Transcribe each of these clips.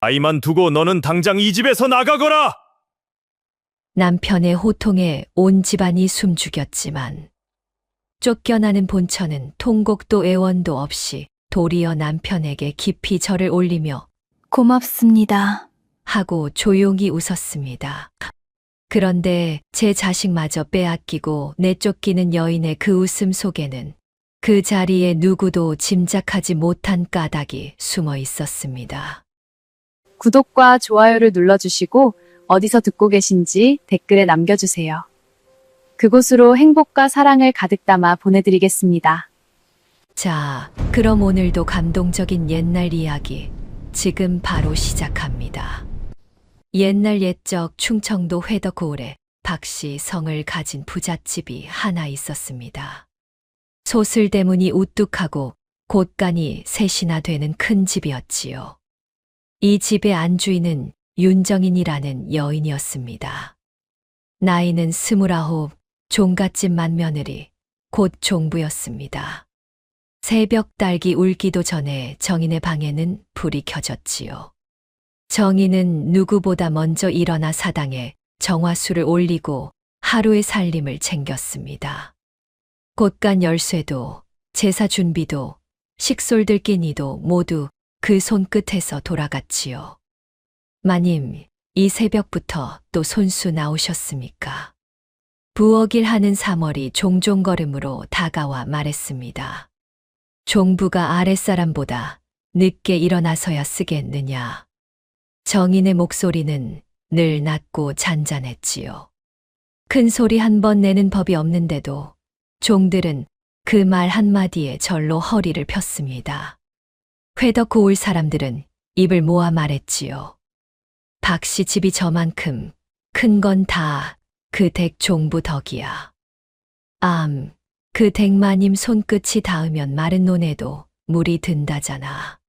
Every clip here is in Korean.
아이만 두고 너는 당장 이 집에서 나가거라! 남편의 호통에 온 집안이 숨죽였지만 쫓겨나는 본처는 통곡도 애원도 없이 도리어 남편에게 깊이 절을 올리며 고맙습니다. 하고 조용히 웃었습니다. 그런데 제 자식마저 빼앗기고 내쫓기는 여인의 그 웃음 속에는 그 자리에 누구도 짐작하지 못한 까닭이 숨어 있었습니다. 구독과 좋아요를 눌러주시고 어디서 듣고 계신지 댓글에 남겨주세요. 그곳으로 행복과 사랑을 가득 담아 보내드리겠습니다. 자, 그럼 오늘도 감동적인 옛날 이야기 지금 바로 시작합니다. 옛날 옛적 충청도 회덕고을에 박씨 성을 가진 부잣집이 하나 있었습니다. 소슬대문이 우뚝하고 곳간이 셋이나 되는 큰 집이었지요. 이 집의 안주인은 윤정인이라는 여인이었습니다. 나이는 29, 종갓집 맏며느리, 곧 종부였습니다. 새벽 딸기 울기도 전에 정인의 방에는 불이 켜졌지요. 정인은 누구보다 먼저 일어나 사당에 정화수를 올리고 하루의 살림을 챙겼습니다. 곳간 열쇠도 제사 준비도 식솔들 끼니도 모두 그 손끝에서 돌아갔지요. 마님, 이 새벽부터 또 손수 나오셨습니까? 부엌일 하는 사월이 종종걸음으로 다가와 말했습니다. 종부가 아랫사람보다 늦게 일어나서야 쓰겠느냐. 정인의 목소리는 늘 낮고 잔잔했지요. 큰 소리 한 번 내는 법이 없는데도 종들은 그 말 한마디에 절로 허리를 폈습니다. 회덕고을 사람들은 입을 모아 말했지요. 박씨 집이 저만큼 큰 건 다 그 댁 종부 덕이야. 그 댁마님 손끝이 닿으면 마른 논에도 물이 든다잖아.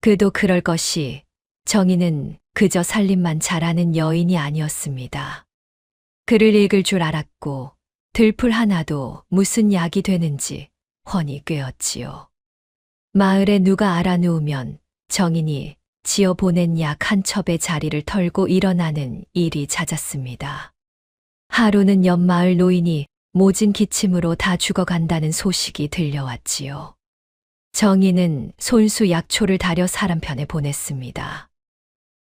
그도 그럴 것이 정인은 그저 살림만 잘하는 여인이 아니었습니다. 글을 읽을 줄 알았고 들풀 하나도 무슨 약이 되는지 훤히 꿰었지요. 마을에 누가 알아누우면 정인이 지어 보낸 약 한 첩의 자리를 털고 일어나는 일이 잦았습니다. 하루는 옆마을 노인이 모진 기침으로 다 죽어간다는 소식이 들려왔지요. 정인은 손수 약초를 다려 사람 편에 보냈습니다.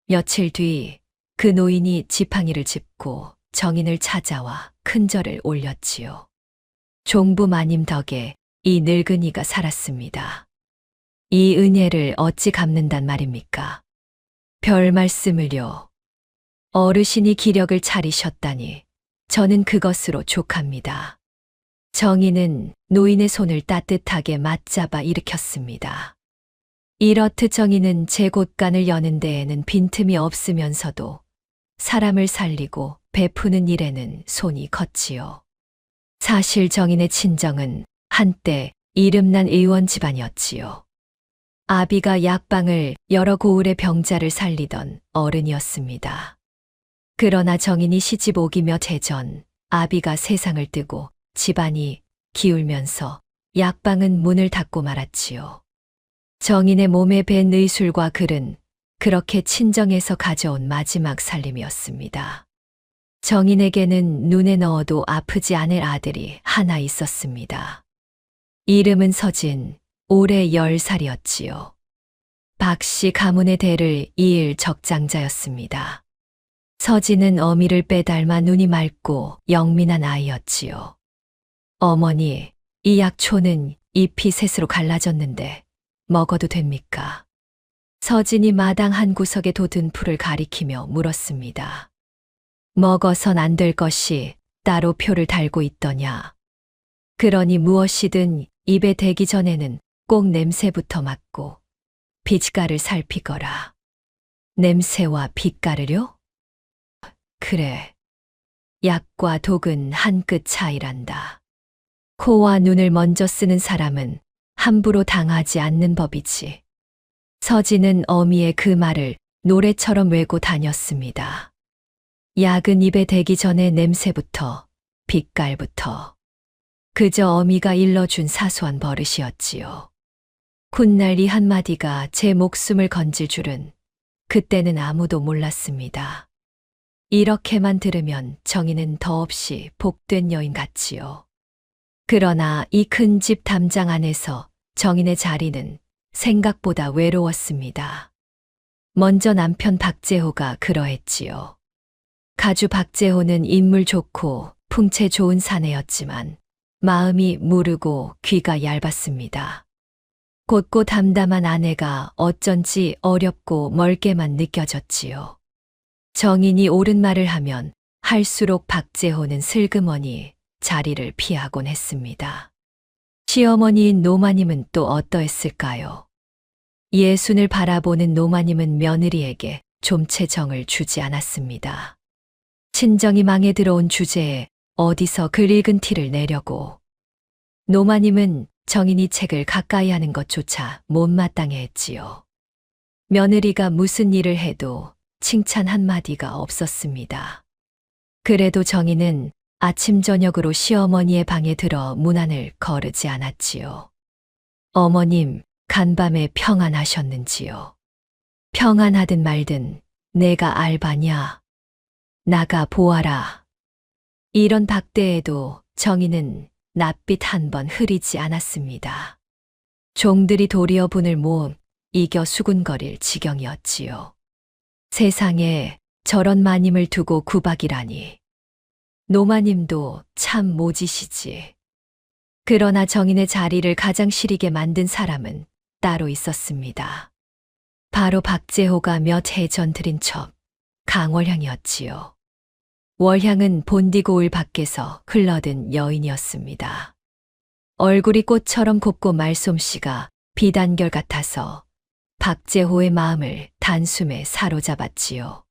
며칠 뒤 그 노인이 지팡이를 짚고 정인을 찾아와 큰절을 올렸지요. 종부 마님 덕에 이 늙은이가 살았습니다. 이 은혜를 어찌 갚는단 말입니까? 별 말씀을요. 어르신이 기력을 차리셨다니 저는 그것으로 족합니다. 정인은 노인의 손을 따뜻하게 맞잡아 일으켰습니다. 이렇듯 정인은 제 곳간을 여는 데에는 빈틈이 없으면서도 사람을 살리고 베푸는 일에는 손이 컸지요. 사실 정인의 친정은 한때 이름난 의원 집안이었지요. 아비가 약방을 여러 고을의 병자를 살리던 어른이었습니다. 그러나 정인이 시집 오기 몇 해 전 아비가 세상을 뜨고 집안이 기울면서 약방은 문을 닫고 말았지요. 정인의 몸에 밴 의술과 글은 그렇게 친정에서 가져온 마지막 살림이었습니다. 정인에게는 눈에 넣어도 아프지 않을 아들이 하나 있었습니다. 이름은 서진, 올해 10살이었지요. 박씨 가문의 대를 이을 적장자였습니다. 서진은 어미를 빼닮아 눈이 맑고 영민한 아이였지요. 어머니, 이 약초는 잎이 셋으로 갈라졌는데 먹어도 됩니까? 서진이 마당 한 구석에 돋은 풀을 가리키며 물었습니다. 먹어선 안 될 것이 따로 표를 달고 있더냐. 그러니 무엇이든 입에 대기 전에는 꼭 냄새부터 맡고 빛깔을 살피거라. 냄새와 빛깔을요? 그래. 약과 독은 한 끗 차이란다. 코와 눈을 먼저 쓰는 사람은 함부로 당하지 않는 법이지. 서진은 어미의 그 말을 노래처럼 외고 다녔습니다. 약은 입에 대기 전에 냄새부터, 빛깔부터. 그저 어미가 일러준 사소한 버릇이었지요. 훗날 이 한마디가 제 목숨을 건질 줄은 그때는 아무도 몰랐습니다. 이렇게만 들으면 정희는 더없이 복된 여인 같지요. 그러나 이 큰 집 담장 안에서 정인의 자리는 생각보다 외로웠습니다. 먼저 남편 박재호가 그러했지요. 가주 박재호는 인물 좋고 풍채 좋은 사내였지만 마음이 무르고 귀가 얇았습니다. 곧고 담담한 아내가 어쩐지 어렵고 멀게만 느껴졌지요. 정인이 옳은 말을 하면 할수록 박재호는 슬그머니 자리를 피하곤 했습니다. 시어머니인 노마님은 또 어떠했을까요? 예순을 바라보는 노마님은 며느리에게 좀채 정을 주지 않았습니다. 친정이 망에 들어온 주제에 어디서 글 읽은 티를 내려고. 노마님은 정인이 책을 가까이 하는 것조차 못마땅해 했지요. 며느리가 무슨 일을 해도 칭찬 한마디가 없었습니다. 그래도 정인은 아침 저녁으로 시어머니의 방에 들어 문안을 거르지 않았지요. 어머님, 간밤에 평안하셨는지요? 평안하든 말든 내가 알바냐? 나가 보아라. 이런 박대에도 정인은 낯빛 한 번 흐리지 않았습니다. 종들이 도리어 분을 모음 이겨 수군거릴 지경이었지요. 세상에 저런 마님을 두고 구박이라니. 노마님도 참 모지시지. 그러나 정인의 자리를 가장 시리게 만든 사람은 따로 있었습니다. 바로 박재호가 몇 해 전 들인 첩, 강월향이었지요. 월향은 본디고을 밖에서 흘러든 여인이었습니다. 얼굴이 꽃처럼 곱고 말솜씨가 비단결 같아서 박재호의 마음을 단숨에 사로잡았지요.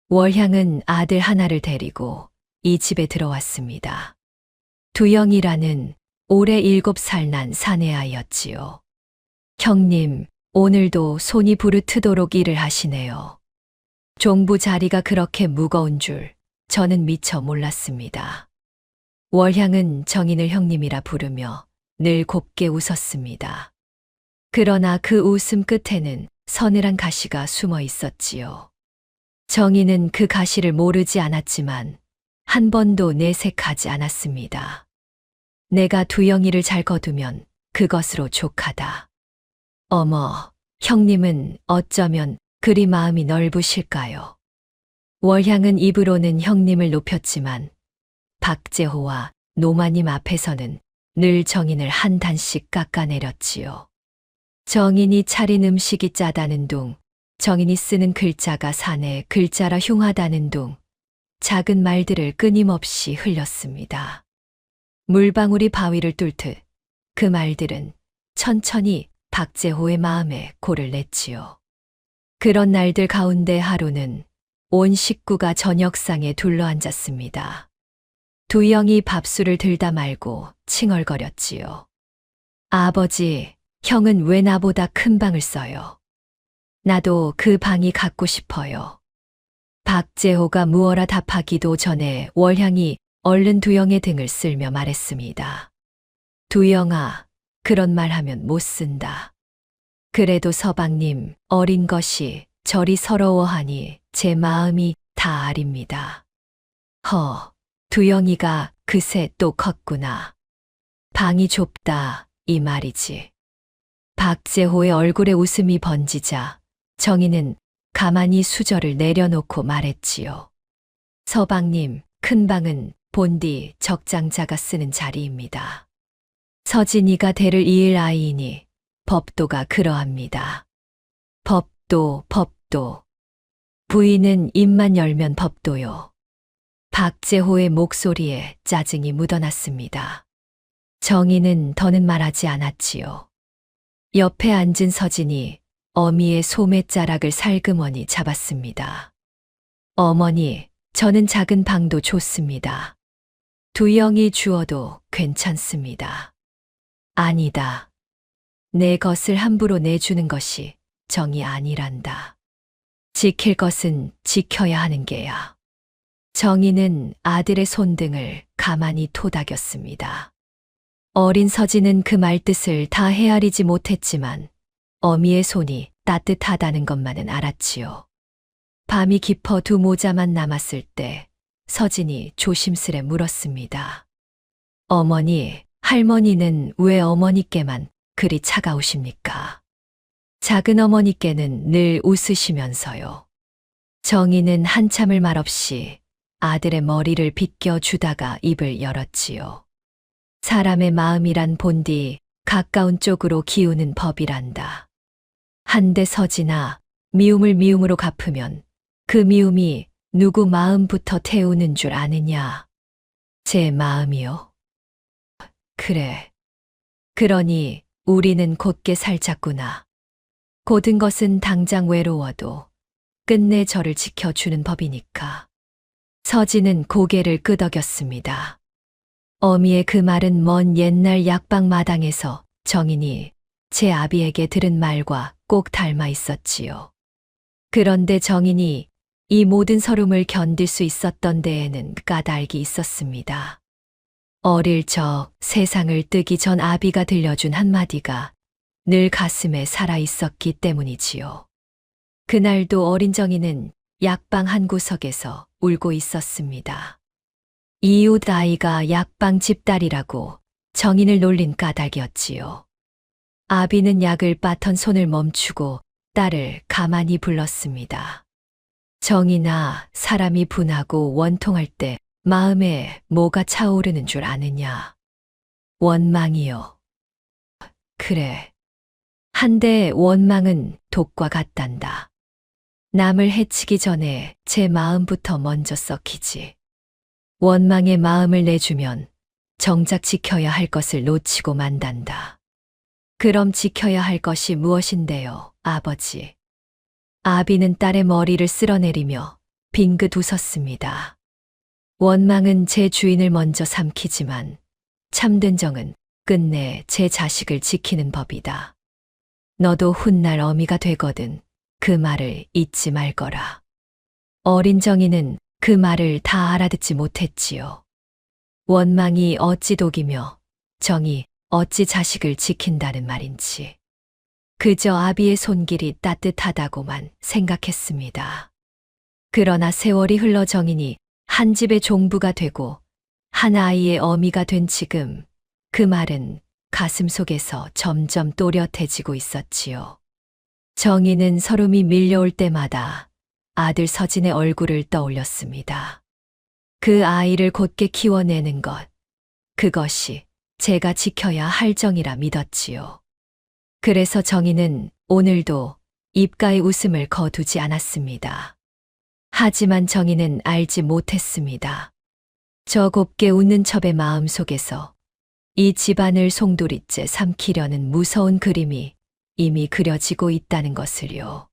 월향은 아들 하나를 데리고 이 집에 들어왔습니다. 두영이라는 올해 7살 난 사내아이였지요. 형님, 오늘도 손이 부르트도록 일을 하시네요. 종부 자리가 그렇게 무거운 줄 저는 미처 몰랐습니다. 월향은 정인을 형님이라 부르며 늘 곱게 웃었습니다. 그러나 그 웃음 끝에는 서늘한 가시가 숨어 있었지요. 정인은 그 가시를 모르지 않았지만 한 번도 내색하지 않았습니다. 내가 두영이를 잘 거두면 그것으로 족하다. 어머, 형님은 어쩌면 그리 마음이 넓으실까요? 월향은 입으로는 형님을 높였지만 박재호와 노마님 앞에서는 늘 정인을 한 단씩 깎아내렸지요. 정인이 차린 음식이 짜다는 둥, 정인이 쓰는 글자가 사내 글자라 흉하다는 둥, 작은 말들을 끊임없이 흘렸습니다. 물방울이 바위를 뚫듯 그 말들은 천천히 박재호의 마음에 골을 냈지요. 그런 날들 가운데 하루는 온 식구가 저녁상에 둘러앉았습니다. 두영이 밥술을 들다 말고 칭얼거렸지요. 아버지, 형은 왜 나보다 큰 방을 써요? 나도 그 방이 갖고 싶어요. 박재호가 무어라 답하기도 전에 월향이 얼른 두영의 등을 쓸며 말했습니다. 두영아, 그런 말 하면 못 쓴다. 그래도 서방님, 어린 것이 저리 서러워하니 제 마음이 다 아립니다. 두영이가 그새 또 컸구나. 방이 좁다, 이 말이지. 박재호의 얼굴에 웃음이 번지자 정인은 가만히 수저를 내려놓고 말했지요. 서방님, 큰 방은 본디 적장자가 쓰는 자리입니다. 서진이가 대를 이을 아이이니 법도가 그러합니다. 법도. 부인은 입만 열면 법도요. 박재호의 목소리에 짜증이 묻어났습니다. 정인은 더는 말하지 않았지요. 옆에 앉은 서진이 어미의 소매자락을 살그머니 잡았습니다. 어머니, 저는 작은 방도 좋습니다. 두영이 주어도 괜찮습니다. 아니다. 내 것을 함부로 내주는 것이 정이 아니란다. 지킬 것은 지켜야 하는 게야. 정인은 아들의 손등을 가만히 토닥였습니다. 어린 서진은 그 말뜻을 다 헤아리지 못했지만 어미의 손이 따뜻하다는 것만은 알았지요. 밤이 깊어 두 모자만 남았을 때 서진이 조심스레 물었습니다. 어머니, 할머니는 왜 어머니께만 그리 차가우십니까? 작은 어머니께는 늘 웃으시면서요. 정희는 한참을 말없이 아들의 머리를 빗겨주다가 입을 열었지요. 사람의 마음이란 본디 가까운 쪽으로 기우는 법이란다. 한데 서진아, 미움을 미움으로 갚으면 그 미움이 누구 마음부터 태우는 줄 아느냐? 제 마음이요. 그래. 그러니 우리는 곧게 살자꾸나. 고든 것은 당장 외로워도 끝내 저를 지켜주는 법이니까. 서진은 고개를 끄덕였습니다. 어미의 그 말은 먼 옛날 약방 마당에서 정인이 제 아비에게 들은 말과 꼭 닮아 있었지요. 그런데 정인이 이 모든 서름을 견딜 수 있었던 데에는 까닭이 있었습니다. 어릴 적 세상을 뜨기 전 아비가 들려준 한마디가 늘 가슴에 살아 있었기 때문이지요. 그날도 어린 정인은 약방 한 구석에서 울고 있었습니다. 이웃 아이가 약방 집딸이라고 정인을 놀린 까닭이었지요. 아비는 약을 빠턴 손을 멈추고 딸을 가만히 불렀습니다. 정인아, 사람이 분하고 원통할 때 마음에 뭐가 차오르는 줄 아느냐? 원망이요. 그래. 한데 원망은 독과 같단다. 남을 해치기 전에 제 마음부터 먼저 썩히지. 원망의 마음을 내주면 정작 지켜야 할 것을 놓치고 만단다. 그럼 지켜야 할 것이 무엇인데요, 아버지? 아비는 딸의 머리를 쓸어내리며 빙긋 웃었습니다. 원망은 제 주인을 먼저 삼키지만 참된 정은 끝내 제 자식을 지키는 법이다. 너도 훗날 어미가 되거든 그 말을 잊지 말거라. 어린 정이는 그 말을 다 알아듣지 못했지요. 원망이 어찌 독이며 정이 어찌 자식을 지킨다는 말인지. 그저 아비의 손길이 따뜻하다고만 생각했습니다. 그러나 세월이 흘러 정인이 한 집의 종부가 되고 한 아이의 어미가 된 지금 그 말은 가슴 속에서 점점 또렷해지고 있었지요. 정인은 서름이 밀려올 때마다 아들 서진의 얼굴을 떠올렸습니다. 그 아이를 곧게 키워내는 것, 그것이 제가 지켜야 할 정이라 믿었지요. 그래서 정인은 오늘도 입가에 웃음을 거두지 않았습니다. 하지만 정인은 알지 못했습니다. 저 곱게 웃는 첩의 마음 속에서 이 집안을 송두리째 삼키려는 무서운 그림이 이미 그려지고 있다는 것을요.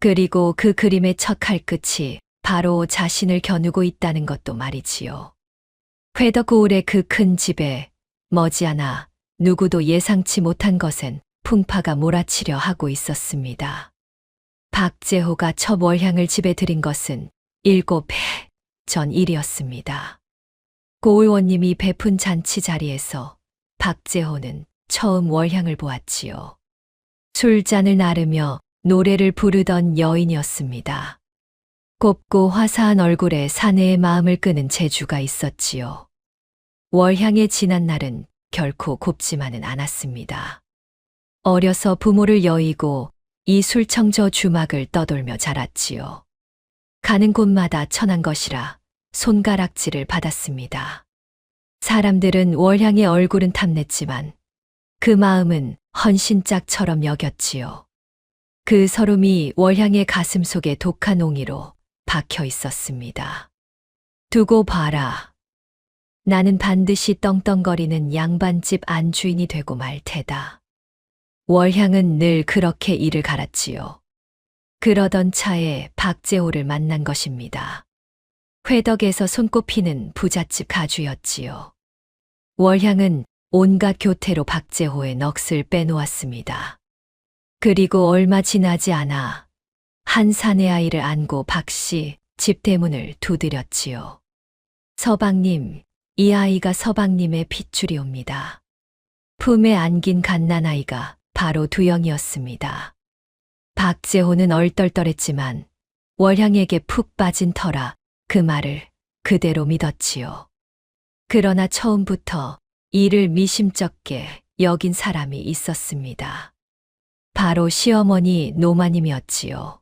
그리고 그 그림의 첫 칼끝이 바로 자신을 겨누고 있다는 것도 말이지요. 회덕고을의 그 큰 집에 머지않아 누구도 예상치 못한 것엔 풍파가 몰아치려 하고 있었습니다. 박재호가 첫 월향을 집에 들인 것은 7해 전 일이었습니다. 고을원님이 베푼 잔치 자리에서 박재호는 처음 월향을 보았지요. 술잔을 나르며 노래를 부르던 여인이었습니다. 곱고 화사한 얼굴에 사내의 마음을 끄는 재주가 있었지요. 월향의 지난 날은 결코 곱지만은 않았습니다. 어려서 부모를 여의고 이 술청저 주막을 떠돌며 자랐지요. 가는 곳마다 천한 것이라 손가락질을 받았습니다. 사람들은 월향의 얼굴은 탐냈지만 그 마음은 헌신짝처럼 여겼지요. 그 서름이 월향의 가슴 속에 독한 옹이로 박혀 있었습니다. 두고 봐라. 나는 반드시 떵떵거리는 양반집 안주인이 되고 말 테다. 월향은 늘 그렇게 이를 갈았지요. 그러던 차에 박재호를 만난 것입니다. 회덕에서 손꼽히는 부잣집 가주였지요. 월향은 온갖 교태로 박재호의 넋을 빼놓았습니다. 그리고 얼마 지나지 않아 한 사내 아이를 안고 박씨 집 대문을 두드렸지요. 서방님, 이 아이가 서방님의 핏줄이옵니다. 품에 안긴 갓난아이가 바로 두영이었습니다. 박재호는 얼떨떨했지만 월향에게 푹 빠진 터라 그 말을 그대로 믿었지요. 그러나 처음부터 이를 미심쩍게 여긴 사람이 있었습니다. 바로 시어머니 노마님이었지요.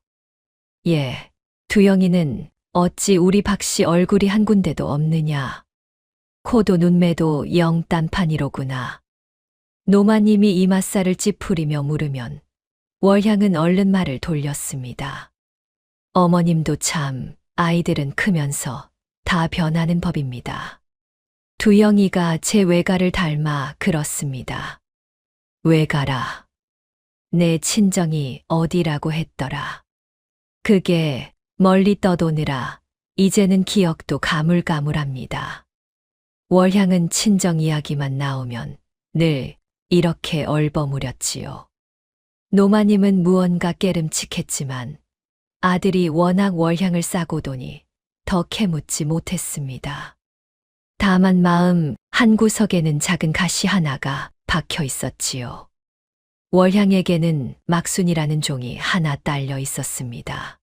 예, 두영이는 어찌 우리 박씨 얼굴이 한 군데도 없느냐. 코도 눈매도 영 딴판이로구나. 노마님이 이맛살을 찌푸리며 물으면 월향은 얼른 말을 돌렸습니다. 어머님도 참 아이들은 크면서 다 변하는 법입니다. 두영이가 제 외가를 닮아 그렇습니다. 외가라. 내 친정이 어디라고 했더라. 그게 멀리 떠도느라 이제는 기억도 가물가물합니다. 월향은 친정 이야기만 나오면 늘 이렇게 얼버무렸지요. 노마님은 무언가 깨름칙했지만 아들이 워낙 월향을 싸고도니 더 캐묻지 못했습니다. 다만 마음 한구석에는 작은 가시 하나가 박혀 있었지요. 월향에게는 막순이라는 종이 하나 딸려 있었습니다.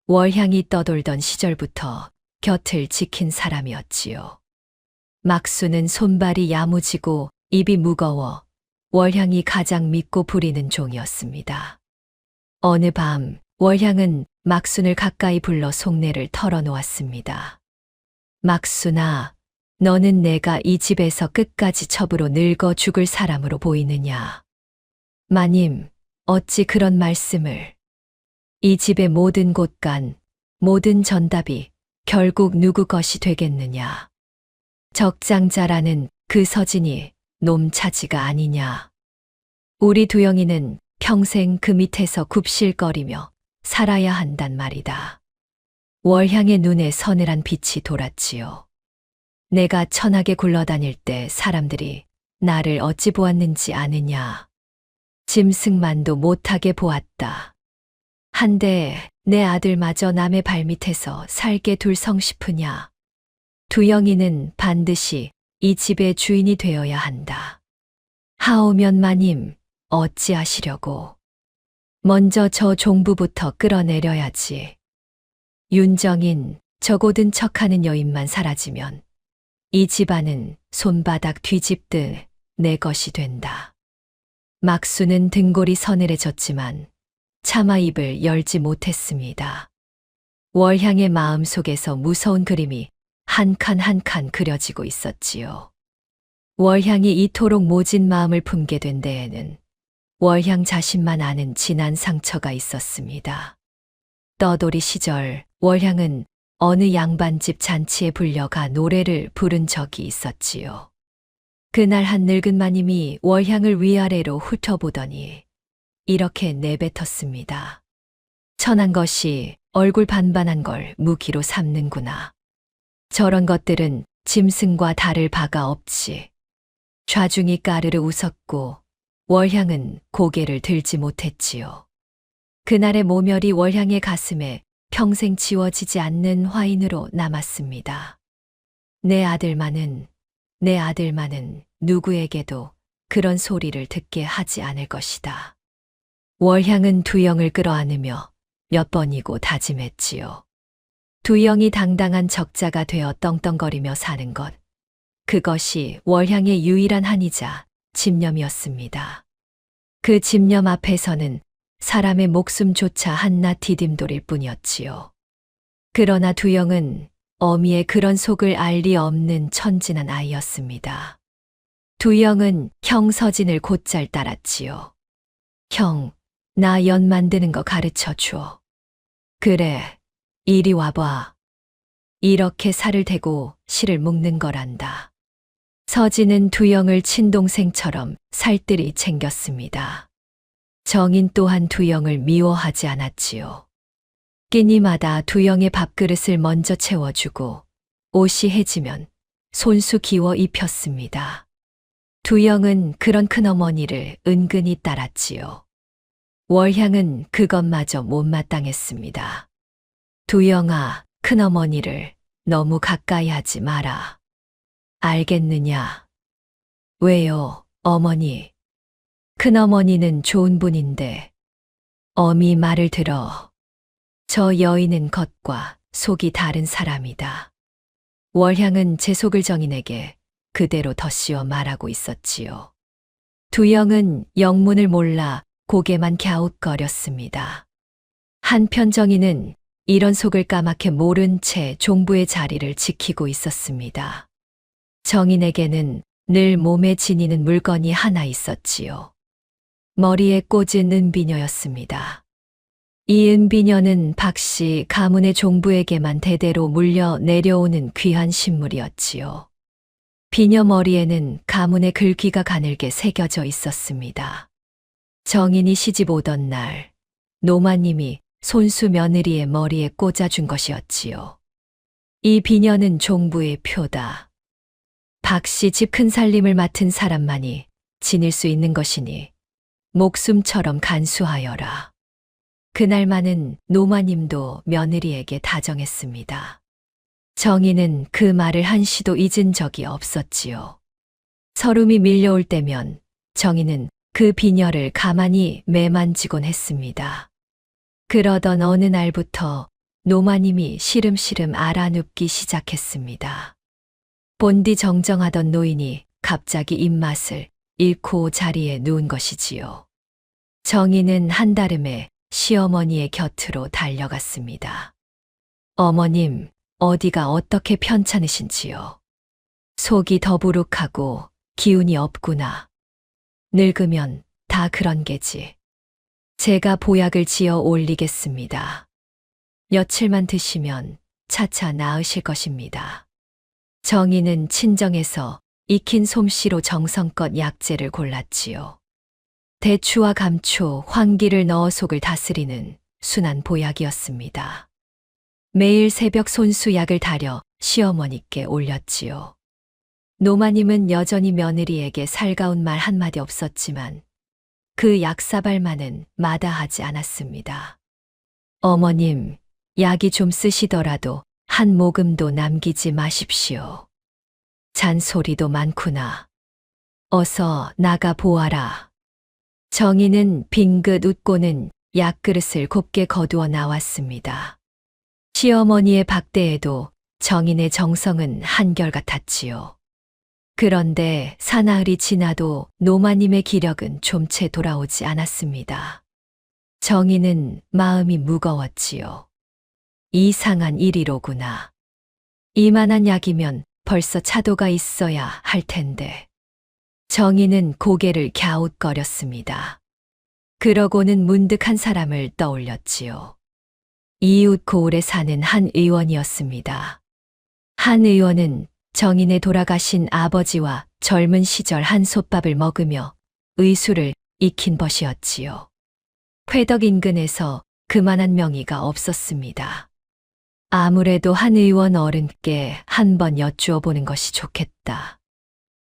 월향이 떠돌던 시절부터 곁을 지킨 사람이었지요. 막순은 손발이 야무지고 입이 무거워 월향이 가장 믿고 부리는 종이었습니다. 어느 밤 월향은 막순을 가까이 불러 속내를 털어놓았습니다. 막순아, 너는 내가 이 집에서 끝까지 첩으로 늙어 죽을 사람으로 보이느냐? 마님, 어찌 그런 말씀을. 이 집의 모든 곳간, 모든 전답이 결국 누구 것이 되겠느냐? 적장자라는 그 서진이 놈차지가 아니냐? 우리 두영이는 평생 그 밑에서 굽실거리며 살아야 한단 말이다. 월향의 눈에 서늘한 빛이 돌았지요. 내가 천하게 굴러다닐 때 사람들이 나를 어찌 보았는지 아느냐? 짐승만도 못하게 보았다. 한데 내 아들마저 남의 발밑에서 살게 둘 성싶으냐? 두영이는 반드시 이 집의 주인이 되어야 한다. 하오면 마님, 어찌하시려고? 먼저 저 종부부터 끌어내려야지. 윤정인, 저 고든 척하는 여인만 사라지면 이 집안은 손바닥 뒤집듯 내 것이 된다. 막수는 등골이 서늘해졌지만 차마 입을 열지 못했습니다. 월향의 마음 속에서 무서운 그림이 한 칸 한 칸 그려지고 있었지요. 월향이 이토록 모진 마음을 품게 된 데에는 월향 자신만 아는 진한 상처가 있었습니다. 떠돌이 시절 월향은 어느 양반집 잔치에 불려가 노래를 부른 적이 있었지요. 그날 한 늙은 마님이 월향을 위아래로 훑어보더니 이렇게 내뱉었습니다. 천한 것이 얼굴 반반한 걸 무기로 삼는구나. 저런 것들은 짐승과 다를 바가 없지. 좌중이 까르르 웃었고 월향은 고개를 들지 못했지요. 그날의 모멸이 월향의 가슴에 평생 지워지지 않는 화인으로 남았습니다. 내 아들만은 누구에게도 그런 소리를 듣게 하지 않을 것이다. 월향은 두영을 끌어안으며 몇 번이고 다짐했지요. 두영이 당당한 적자가 되어 떵떵거리며 사는 것, 그것이 월향의 유일한 한이자 집념이었습니다. 그 집념 앞에서는 사람의 목숨조차 한낱 디딤돌일 뿐이었지요. 그러나 두영은 어미의 그런 속을 알 리 없는 천진한 아이였습니다. 두영은 형 서진을 곧잘 따랐지요. 형, 나 연 만드는 거 가르쳐 줘. 그래, 이리 와봐. 이렇게 살을 대고 실을 묶는 거란다. 서진은 두영을 친동생처럼 살뜰히 챙겼습니다. 정인 또한 두영을 미워하지 않았지요. 끼니마다 두영의 밥그릇을 먼저 채워주고 옷이 해지면 손수 기워 입혔습니다. 두영은 그런 큰어머니를 은근히 따랐지요. 월향은 그것마저 못마땅했습니다. 두영아, 큰어머니를 너무 가까이 하지 마라. 알겠느냐? 왜요, 어머니? 큰어머니는 좋은 분인데 어미 말을 들어. 저 여인은 겉과 속이 다른 사람이다. 월향은 제 속을 정인에게 그대로 덧씌워 말하고 있었지요. 두영은 영문을 몰라 고개만 갸웃거렸습니다. 한편 정인은 이런 속을 까맣게 모른 채 종부의 자리를 지키고 있었습니다. 정인에게는 늘 몸에 지니는 물건이 하나 있었지요. 머리에 꽂은 은비녀였습니다. 이 은비녀는 박씨 가문의 종부에게만 대대로 물려 내려오는 귀한 신물이었지요. 비녀 머리에는 가문의 글귀가 가늘게 새겨져 있었습니다. 정인이 시집 오던 날, 노마님이 손수 며느리의 머리에 꽂아준 것이었지요. 이 비녀는 종부의 표다. 박씨 집 큰 살림을 맡은 사람만이 지닐 수 있는 것이니 목숨처럼 간수하여라. 그날만은 노마님도 며느리에게 다정했습니다. 정인은 그 말을 한시도 잊은 적이 없었지요. 서름이 밀려올 때면 정인은 그 비녀를 가만히 매만지곤 했습니다. 그러던 어느 날부터 노마님이 시름시름 알아눕기 시작했습니다. 본디 정정하던 노인이 갑자기 입맛을 잃고 자리에 누운 것이지요. 정인은 한달음에 시어머니의 곁으로 달려갔습니다. 어머님, 어디가 어떻게 편찮으신지요? 속이 더부룩하고 기운이 없구나. 늙으면 다 그런 게지. 제가 보약을 지어 올리겠습니다. 며칠만 드시면 차차 나으실 것입니다. 정인은 친정에서 익힌 솜씨로 정성껏 약재를 골랐지요. 대추와 감초, 황기를 넣어 속을 다스리는 순한 보약이었습니다. 매일 새벽 손수약을 다려 시어머니께 올렸지요. 노마님은 여전히 며느리에게 살가운 말 한마디 없었지만 그 약사발만은 마다하지 않았습니다. 어머님, 약이 좀 쓰시더라도 한 모금도 남기지 마십시오. 잔소리도 많구나. 어서 나가 보아라. 정인은 빙긋 웃고는 약그릇을 곱게 거두어 나왔습니다. 시어머니의 박대에도 정인의 정성은 한결같았지요. 그런데 사나흘이 지나도 노마님의 기력은 좀채 돌아오지 않았습니다. 정인은 마음이 무거웠지요. 이상한 일이로구나. 이만한 약이면 벌써 차도가 있어야 할 텐데. 정인은 고개를 갸웃거렸습니다. 그러고는 문득 한 사람을 떠올렸지요. 이웃 고을에 사는 한 의원이었습니다. 한 의원은 정인의 돌아가신 아버지와 젊은 시절 한 솥밥을 먹으며 의술을 익힌 벗이었지요. 회덕 인근에서 그만한 명의가 없었습니다. 아무래도 한 의원 어른께 한번 여쭈어 보는 것이 좋겠다.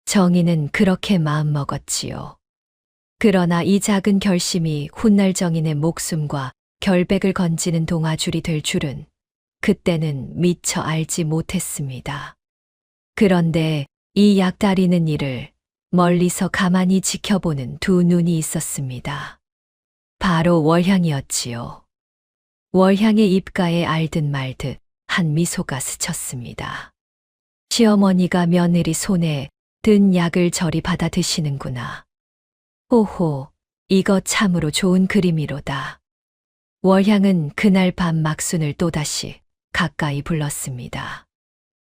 정인은 그렇게 마음먹었지요. 그러나 이 작은 결심이 훗날 정인의 목숨과 결백을 건지는 동아줄이 될 줄은 그때는 미처 알지 못했습니다. 그런데 이 약다리는 일을 멀리서 가만히 지켜보는 두 눈이 있었습니다. 바로 월향이었지요. 월향의 입가에 알듯 말듯 한 미소가 스쳤습니다. 시어머니가 며느리 손에 든 약을 저리 받아 드시는구나. 호호, 이거 참으로 좋은 그림이로다. 월향은 그날 밤 막순을 또다시 가까이 불렀습니다.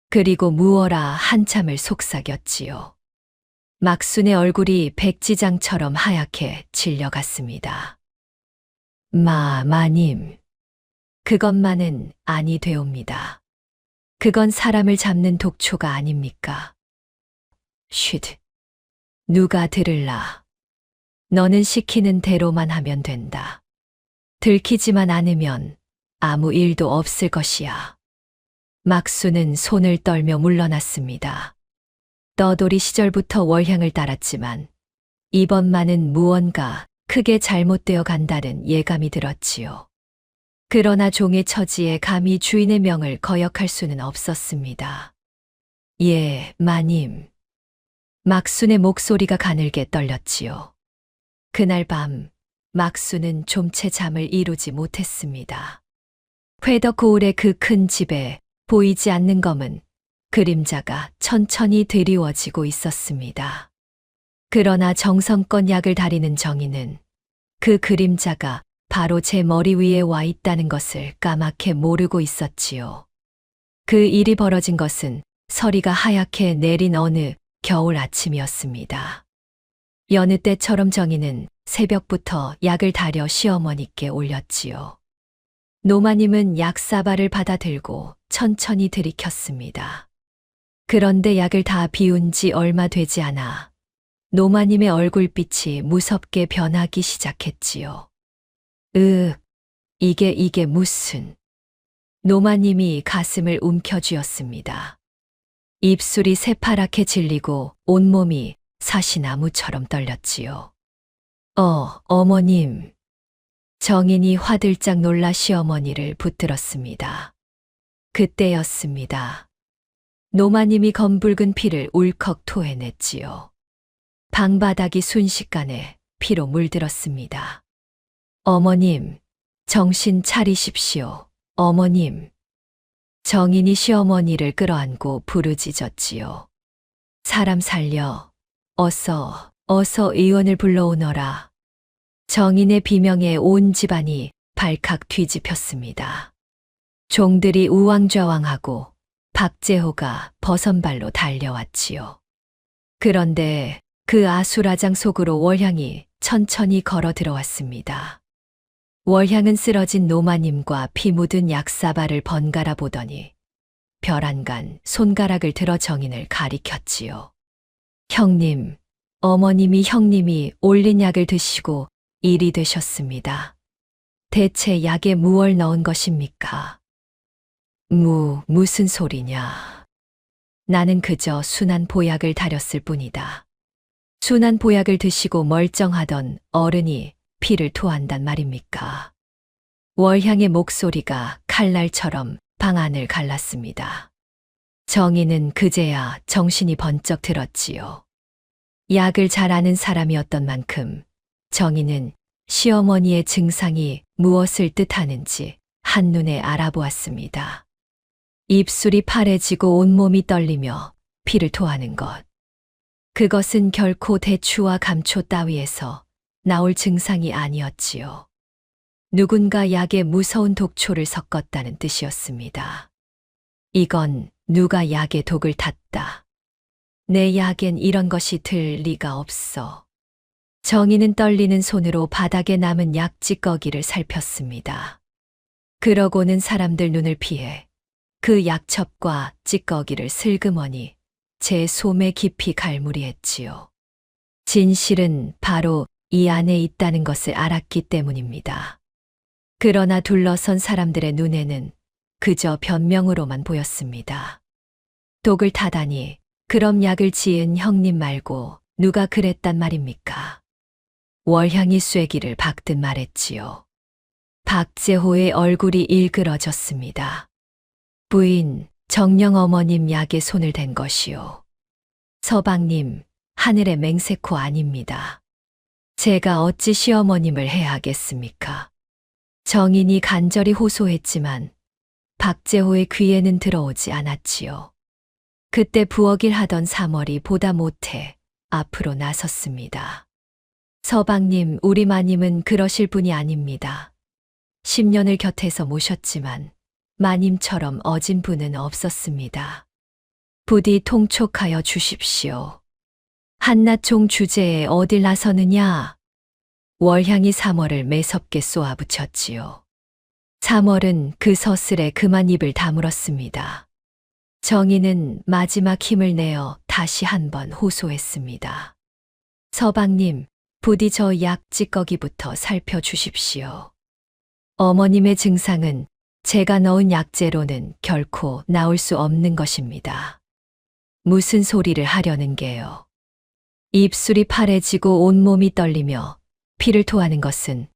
그리고 무어라 한참을 속삭였지요. 막순의 얼굴이 백지장처럼 하얗게 질려갔습니다. 마님, 그것만은 아니 되옵니다. 그건 사람을 잡는 독초가 아닙니까? 쉿, 누가 들을라. 너는 시키는 대로만 하면 된다. 들키지만 않으면 아무 일도 없을 것이야. 막수는 손을 떨며 물러났습니다. 떠돌이 시절부터 월향을 따랐지만 이번만은 무언가 크게 잘못되어 간다는 예감이 들었지요. 그러나 종의 처지에 감히 주인의 명을 거역할 수는 없었습니다. 예, 마님. 막순의 목소리가 가늘게 떨렸지요. 그날 밤 막순은 좀채 잠을 이루지 못했습니다. 회덕 고을의 그 큰 집에 보이지 않는 검은 그림자가 천천히 드리워지고 있었습니다. 그러나 정성껏 약을 다리는 정인은 그 그림자가 바로 제 머리 위에 와 있다는 것을 까맣게 모르고 있었지요. 그 일이 벌어진 것은 서리가 하얗게 내린 어느 겨울 아침이었습니다. 여느 때처럼 정인은 새벽부터 약을 다려 시어머니께 올렸지요. 노마님은 약사발을 받아 들고 천천히 들이켰습니다. 그런데 약을 다 비운 지 얼마 되지 않아 노마님의 얼굴빛이 무섭게 변하기 시작했지요. 이게 무슨... 노마님이 가슴을 움켜쥐었습니다. 입술이 새파랗게 질리고 온몸이 사시나무처럼 떨렸지요. 어머님. 정인이 화들짝 놀라 시어머니를 붙들었습니다. 그때였습니다. 노마님이 검붉은 피를 울컥 토해냈지요. 방바닥이 순식간에 피로 물들었습니다. 어머님, 정신 차리십시오. 어머님. 정인이 시어머니를 끌어안고 부르짖었지요. 사람 살려. 어서 의원을 불러오너라. 정인의 비명에 온 집안이 발칵 뒤집혔습니다. 종들이 우왕좌왕하고 박재호가 버선발로 달려왔지요. 그런데 그 아수라장 속으로 월향이 천천히 걸어 들어왔습니다. 월향은 쓰러진 노마님과 피 묻은 약사발을 번갈아 보더니 벼란간 손가락을 들어 정인을 가리켰지요. 형님, 어머님이 형님이 올린 약을 드시고 일이 되셨습니다. 대체 약에 무얼 넣은 것입니까? 무슨 소리냐. 나는 그저 순한 보약을 다렸을 뿐이다. 순한 보약을 드시고 멀쩡하던 어른이 피를 토한단 말입니까? 월향의 목소리가 칼날처럼 방 안을 갈랐습니다. 정인은 그제야 정신이 번쩍 들었지요. 약을 잘 아는 사람이었던 만큼 정인은 시어머니의 증상이 무엇을 뜻하는지 한눈에 알아보았습니다. 입술이 파래지고 온몸이 떨리며 피를 토하는 것. 그것은 결코 대추와 감초 따위에서 나올 증상이 아니었지요. 누군가 약에 무서운 독초를 섞었다는 뜻이었습니다. 이건 누가 약에 독을 탔다. 내 약엔 이런 것이 들 리가 없어. 정인은 떨리는 손으로 바닥에 남은 약 찌꺼기를 살폈습니다. 그러고는 사람들 눈을 피해 그 약첩과 찌꺼기를 슬그머니 제 소매 깊이 갈무리했지요. 진실은 바로 이 안에 있다는 것을 알았기 때문입니다. 그러나 둘러선 사람들의 눈에는 그저 변명으로만 보였습니다. 독을 타다니 그럼 약을 지은 형님 말고 누가 그랬단 말입니까? 월향이 쐐기를 박듯 말했지요. 박재호의 얼굴이 일그러졌습니다. 부인, 정녕 어머님 약에 손을 댄 것이요. 서방님, 하늘의 맹세코 아닙니다. 제가 어찌 시어머님을 해야 하겠습니까? 정인이 간절히 호소했지만 박재호의 귀에는 들어오지 않았지요. 그때 부엌일 하던 사월이 보다 못해 앞으로 나섰습니다. 서방님, 우리 마님은 그러실 분이 아닙니다. 10년을 곁에서 모셨지만 마님처럼 어진 분은 없었습니다. 부디 통촉하여 주십시오. 한낱종 주제에 어딜 나서느냐? 월향이 사월을 매섭게 쏘아붙였지요. 사월은 그 서슬에 그만 입을 다물었습니다. 정인은 마지막 힘을 내어 다시 한번 호소했습니다. 서방님, 부디 저 약 찌꺼기부터 살펴주십시오. 어머님의 증상은 제가 넣은 약재로는 결코 나올 수 없는 것입니다. 무슨 소리를 하려는 게요. 입술이 파래지고 온몸이 떨리며 피를 토하는 것은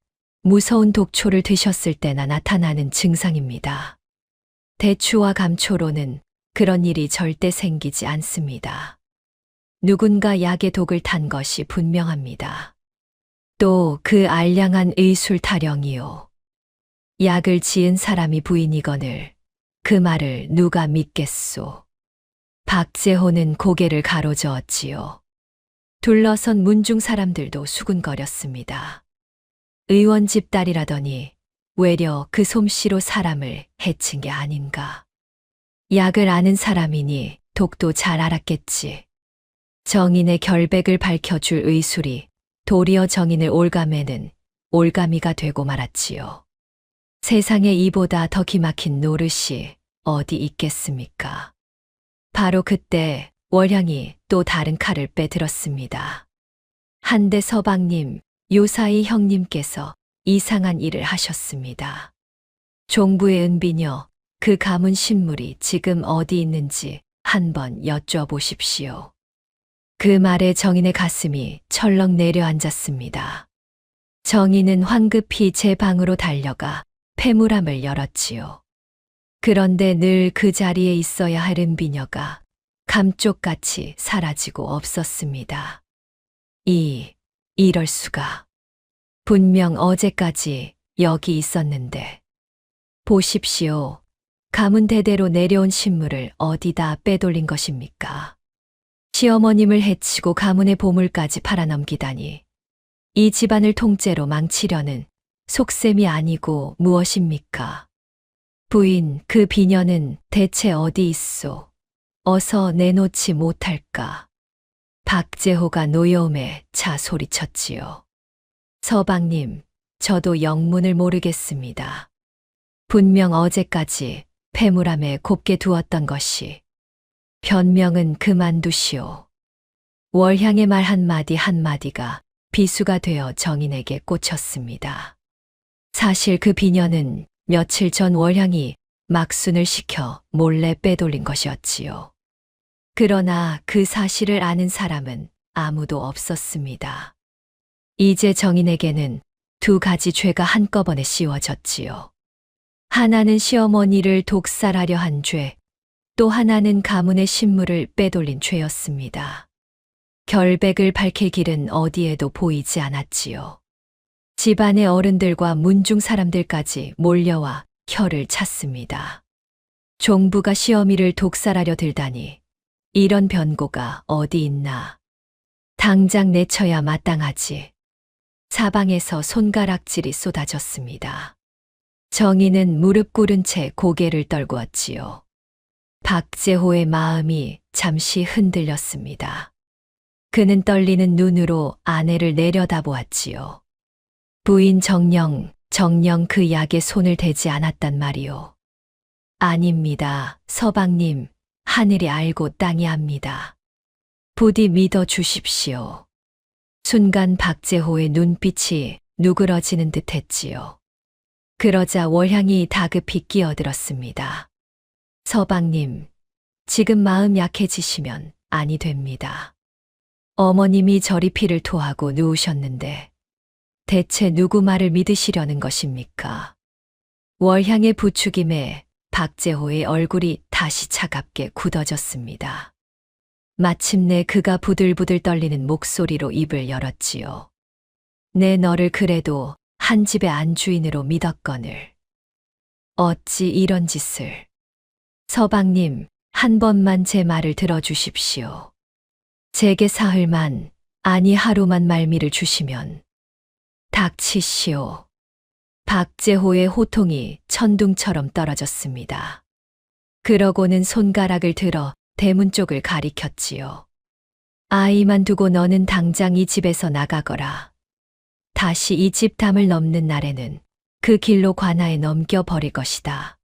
무서운 독초를 드셨을 때나 나타나는 증상입니다. 대추와 감초로는 그런 일이 절대 생기지 않습니다. 누군가 약의 독을 탄 것이 분명합니다. 또 그 알량한 의술 타령이요. 약을 지은 사람이 부인이거늘 그 말을 누가 믿겠소. 박재호는 고개를 가로저었지요. 둘러선 문중 사람들도 수군거렸습니다. 의원 집 딸이라더니 외려 그 솜씨로 사람을 해친 게 아닌가. 약을 아는 사람이니 독도 잘 알았겠지. 정인의 결백을 밝혀줄 의술이 도리어 정인을 올가매는 올가미가 되고 말았지요. 세상에 이보다 더 기막힌 노릇이 어디 있겠습니까? 바로 그때 월향이 또 다른 칼을 빼들었습니다. 한데 서방님, 요사이 형님께서 이상한 일을 하셨습니다. 종부의 은비녀, 그 가문 신물이 지금 어디 있는지 한번 여쭤보십시오. 그 말에 정인의 가슴이 철렁 내려앉았습니다. 정인은 황급히 제 방으로 달려가 폐물함을 열었지요. 그런데 늘 그 자리에 있어야 할 은비녀가 감쪽같이 사라지고 없었습니다. 이럴 수가. 분명 어제까지 여기 있었는데. 보십시오. 가문 대대로 내려온 신물을 어디다 빼돌린 것입니까? 시어머님을 해치고 가문의 보물까지 팔아넘기다니. 이 집안을 통째로 망치려는 속셈이 아니고 무엇입니까? 부인, 그 비녀는 대체 어디 있소? 어서 내놓지 못할까? 박재호가 노여움에 차 소리쳤지요. 서방님, 저도 영문을 모르겠습니다. 분명 어제까지 폐물함에 곱게 두었던 것이. 변명은 그만두시오. 월향의 말 한마디 한마디가 비수가 되어 정인에게 꽂혔습니다. 사실 그 비녀는 며칠 전 월향이 막순을 시켜 몰래 빼돌린 것이었지요. 그러나 그 사실을 아는 사람은 아무도 없었습니다. 이제 정인에게는 두 가지 죄가 한꺼번에 씌워졌지요. 하나는 시어머니를 독살하려 한 죄, 또 하나는 가문의 신물을 빼돌린 죄였습니다. 결백을 밝힐 길은 어디에도 보이지 않았지요. 집안의 어른들과 문중 사람들까지 몰려와 혀를 찼습니다. 종부가 시어미를 독살하려 들다니 이런 변고가 어디 있나. 당장 내쳐야 마땅하지. 사방에서 손가락질이 쏟아졌습니다. 정인은 무릎 꿇은 채 고개를 떨구었지요. 박재호의 마음이 잠시 흔들렸습니다. 그는 떨리는 눈으로 아내를 내려다보았지요. 부인 정녕 그 약에 손을 대지 않았단 말이오. 아닙니다, 서방님. 하늘이 알고 땅이 압니다. 부디 믿어 주십시오. 순간 박재호의 눈빛이 누그러지는 듯 했지요. 그러자 월향이 다급히 끼어들었습니다. 서방님, 지금 마음 약해지시면 아니 됩니다. 어머님이 저리 피를 토하고 누우셨는데 대체 누구 말을 믿으시려는 것입니까? 월향의 부추김에 박재호의 얼굴이 다시 차갑게 굳어졌습니다. 마침내 그가 부들부들 떨리는 목소리로 입을 열었지요. 내 너를 그래도 한 집의 안주인으로 믿었거늘. 어찌 이런 짓을. 서방님, 한 번만 제 말을 들어주십시오. 제게 사흘만, 아니 하루만 말미를 주시면 닥치시오. 박재호의 호통이 천둥처럼 떨어졌습니다. 그러고는 손가락을 들어 대문 쪽을 가리켰지요. 아이만 두고 너는 당장 이 집에서 나가거라. 다시 이 집 담을 넘는 날에는 그 길로 관아에 넘겨버릴 것이다.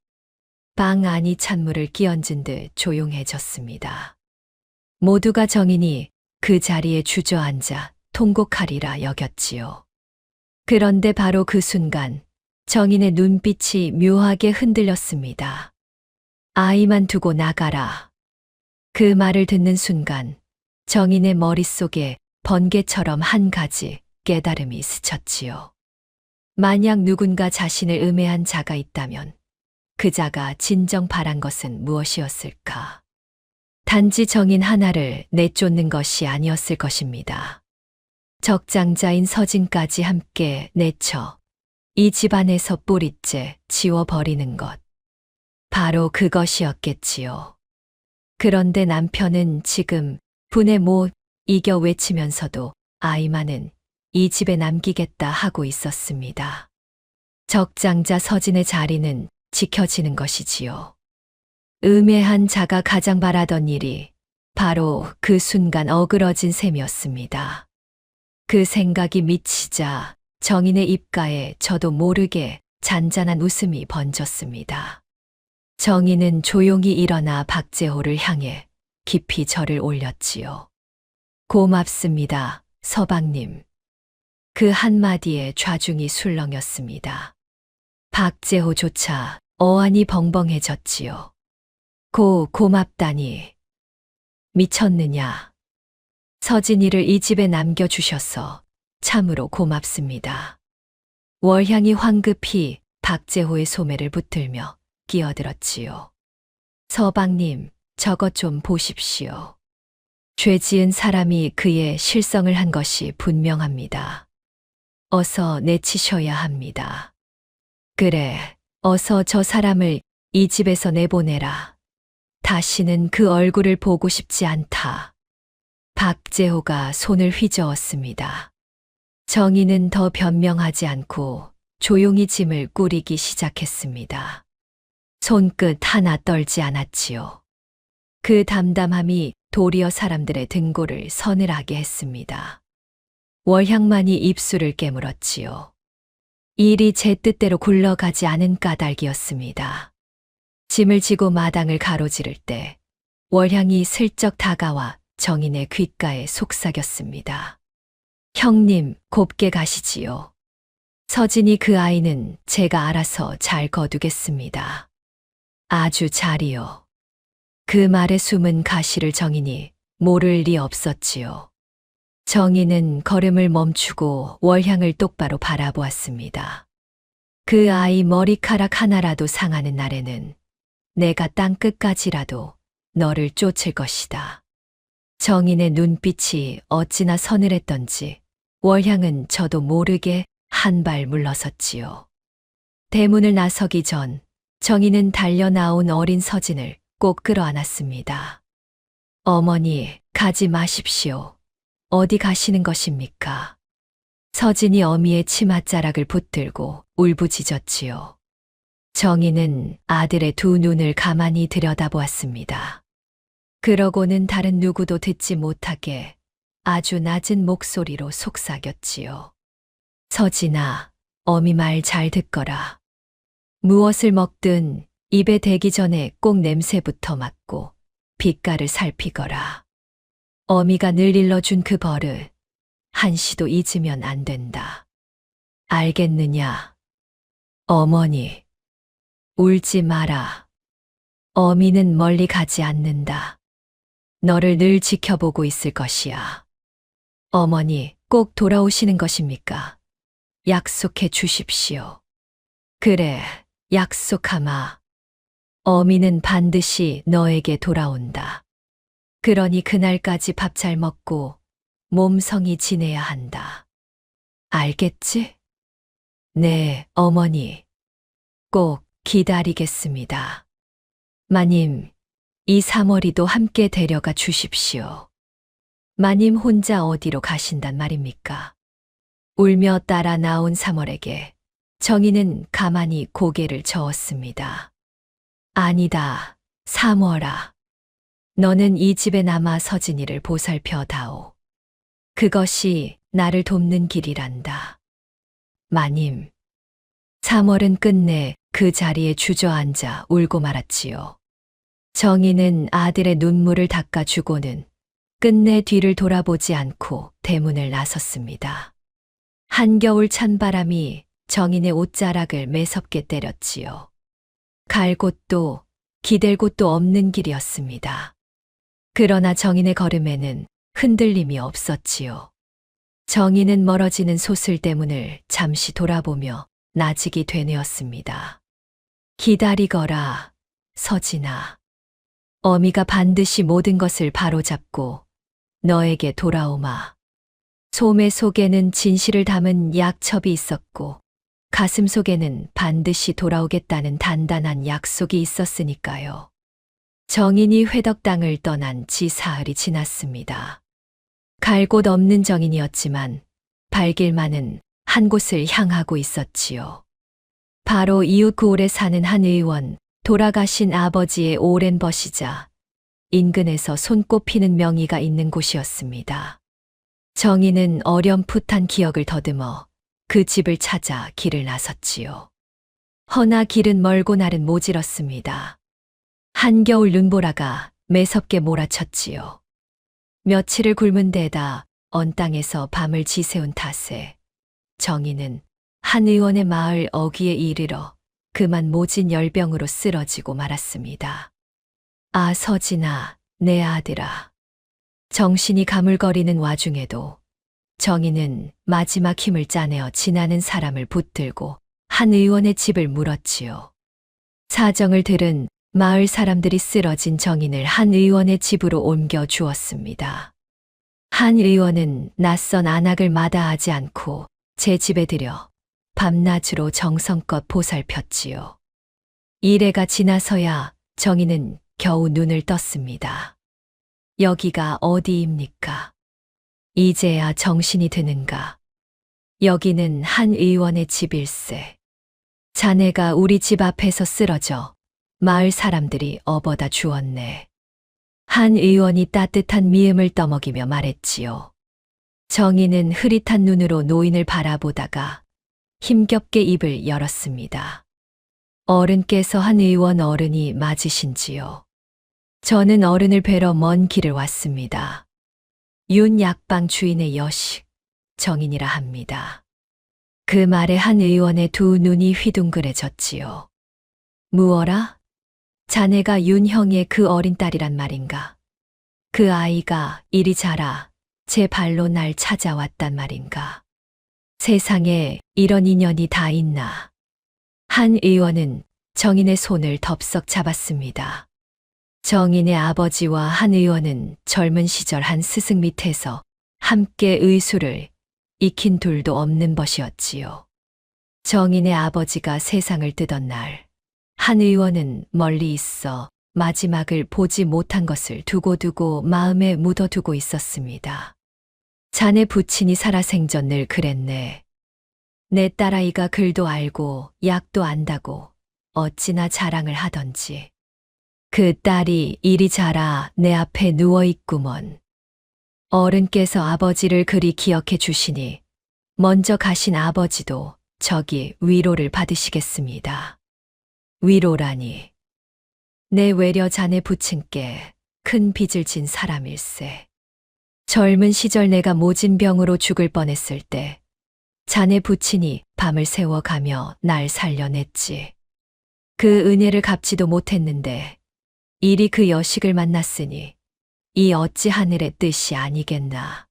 방 안이 찬물을 끼얹은 듯 조용해졌습니다. 모두가 정인이 그 자리에 주저앉아 통곡하리라 여겼지요. 그런데 바로 그 순간 정인의 눈빛이 묘하게 흔들렸습니다. 아이만 두고 나가라. 그 말을 듣는 순간 정인의 머릿속에 번개처럼 한 가지 깨달음이 스쳤지요. 만약 누군가 자신을 음해한 자가 있다면 그 자가 진정 바란 것은 무엇이었을까? 단지 정인 하나를 내쫓는 것이 아니었을 것입니다. 적장자인 서진까지 함께 내쳐 이 집안에서 뿌리째 지워버리는 것. 바로 그것이었겠지요. 그런데 남편은 지금 분에 못 이겨 외치면서도 아이만은 이 집에 남기겠다 하고 있었습니다. 적장자 서진의 자리는 지켜지는 것이지요. 음해한 자가 가장 바라던 일이 바로 그 순간 어그러진 셈이었습니다. 그 생각이 미치자 정인의 입가에 저도 모르게 잔잔한 웃음이 번졌습니다. 정인은 조용히 일어나 박재호를 향해 깊이 절을 올렸지요. 고맙습니다, 서방님. 그 한마디에 좌중이 술렁였습니다. 박재호조차 어안이 벙벙해졌지요. 고맙다니. 미쳤느냐. 서진이를 이 집에 남겨주셔서 참으로 고맙습니다. 월향이 황급히 박재호의 소매를 붙들며 끼어들었지요. 서방님, 저것 좀 보십시오. 죄 지은 사람이 그의 실성을 한 것이 분명합니다. 어서 내치셔야 합니다. 그래, 어서 저 사람을 이 집에서 내보내라. 다시는 그 얼굴을 보고 싶지 않다. 박재호가 손을 휘저었습니다. 정희는 더 변명하지 않고 조용히 짐을 꾸리기 시작했습니다. 손끝 하나 떨지 않았지요. 그 담담함이 도리어 사람들의 등골을 서늘하게 했습니다. 월향만이 입술을 깨물었지요. 일이 제 뜻대로 굴러가지 않은 까닭이었습니다. 짐을 지고 마당을 가로지를 때 월향이 슬쩍 다가와 정인의 귓가에 속삭였습니다. 형님, 곱게 가시지요. 서진이 그 아이는 제가 알아서 잘 거두겠습니다. 아주 잘이요. 그 말에 숨은 가시를 정인이 모를 리 없었지요. 정인은 걸음을 멈추고 월향을 똑바로 바라보았습니다. 그 아이 머리카락 하나라도 상하는 날에는 내가 땅끝까지라도 너를 쫓을 것이다. 정인의 눈빛이 어찌나 서늘했던지 월향은 저도 모르게 한 발 물러섰지요. 대문을 나서기 전 정인은 달려 나온 어린 서진을 꼭 끌어안았습니다. 어머니, 가지 마십시오. 어디 가시는 것입니까? 서진이 어미의 치맛자락을 붙들고 울부짖었지요. 정인은 아들의 두 눈을 가만히 들여다보았습니다. 그러고는 다른 누구도 듣지 못하게 아주 낮은 목소리로 속삭였지요. 서진아, 어미 말 잘 듣거라. 무엇을 먹든 입에 대기 전에 꼭 냄새부터 맡고 빛깔을 살피거라. 어미가 늘 일러준 그 버릇, 한시도 잊으면 안 된다. 알겠느냐? 어머니, 울지 마라. 어미는 멀리 가지 않는다. 너를 늘 지켜보고 있을 것이야. 어머니, 꼭 돌아오시는 것입니까? 약속해 주십시오. 그래, 약속하마. 어미는 반드시 너에게 돌아온다. 그러니 그날까지 밥 잘 먹고 몸성이 지내야 한다. 알겠지? 네, 어머니. 꼭 기다리겠습니다. 마님, 이 사머리도 함께 데려가 주십시오. 마님 혼자 어디로 가신단 말입니까? 울며 따라 나온 사멀에게 정희는 가만히 고개를 저었습니다. 아니다, 사멀아. 너는 이 집에 남아 서진이를 보살펴 다오. 그것이 나를 돕는 길이란다. 마님. 사멀은 끝내 그 자리에 주저앉아 울고 말았지요. 정희는 아들의 눈물을 닦아주고는 끝내 뒤를 돌아보지 않고 대문을 나섰습니다. 한겨울 찬바람이 정인의 옷자락을 매섭게 때렸지요. 갈 곳도 기댈 곳도 없는 길이었습니다. 그러나 정인의 걸음에는 흔들림이 없었지요. 정인은 멀어지는 소슬대문을 잠시 돌아보며 나직이 되뇌었습니다. 기다리거라, 서진아. 어미가 반드시 모든 것을 바로잡고 너에게 돌아오마. 소매 속에는 진실을 담은 약첩이 있었고 가슴속에는 반드시 돌아오겠다는 단단한 약속이 있었으니까요. 정인이 회덕당을 떠난 지 사흘이 지났습니다. 갈 곳 없는 정인이었지만 발길만은 한 곳을 향하고 있었지요. 바로 이웃 고을에 사는 한 의원, 돌아가신 아버지의 오랜 벗이자 인근에서 손꼽히는 명의가 있는 곳이었습니다. 정인은 어렴풋한 기억을 더듬어 그 집을 찾아 길을 나섰지요. 허나 길은 멀고 날은 모질었습니다. 한겨울 눈보라가 매섭게 몰아쳤지요. 며칠을 굶은 데다 언 땅에서 밤을 지새운 탓에 정인은 한 의원의 마을 어귀에 이르러 그만 모진 열병으로 쓰러지고 말았습니다. 아, 서진아, 내 아들아. 정신이 가물거리는 와중에도 정인은 마지막 힘을 짜내어 지나는 사람을 붙들고 한 의원의 집을 물었지요. 사정을 들은 마을 사람들이 쓰러진 정인을 한 의원의 집으로 옮겨 주었습니다. 한 의원은 낯선 안악을 마다하지 않고 제 집에 들여 밤낮으로 정성껏 보살폈지요. 이래가 지나서야 정인은 겨우 눈을 떴습니다. 여기가 어디입니까? 이제야 정신이 드는가? 여기는 한 의원의 집일세. 자네가 우리 집 앞에서 쓰러져 마을 사람들이 업어다 주었네. 한 의원이 따뜻한 미음을 떠먹이며 말했지요. 정인은 흐릿한 눈으로 노인을 바라보다가 힘겹게 입을 열었습니다. 어른께서 한 의원 어른이 맞으신지요? 저는 어른을 뵈러 먼 길을 왔습니다. 윤 약방 주인의 여식, 정인이라 합니다. 그 말에 한 의원의 두 눈이 휘둥그레졌지요. 무어라? 자네가 윤 형의 그 어린 딸이란 말인가? 그 아이가 이리 자라 제 발로 날 찾아왔단 말인가? 세상에 이런 인연이 다 있나? 한 의원은 정인의 손을 덥석 잡았습니다. 정인의 아버지와 한 의원은 젊은 시절 한 스승 밑에서 함께 의술을 익힌 둘도 없는 벗이었지요. 정인의 아버지가 세상을 뜨던 날, 한 의원은 멀리 있어 마지막을 보지 못한 것을 두고두고 마음에 묻어두고 있었습니다. 자네 부친이 살아생전 늘 그랬네. 내 딸아이가 글도 알고 약도 안다고 어찌나 자랑을 하던지. 그 딸이 이리 자라 내 앞에 누워있구먼. 어른께서 아버지를 그리 기억해 주시니 먼저 가신 아버지도 저기 위로를 받으시겠습니다. 위로라니. 내 외려 자네 부친께 큰 빚을 진 사람일세. 젊은 시절 내가 모진 병으로 죽을 뻔했을 때 자네 부친이 밤을 새워가며 날 살려냈지. 그 은혜를 갚지도 못했는데 이리 그 여식을 만났으니 이 어찌 하늘의 뜻이 아니겠나.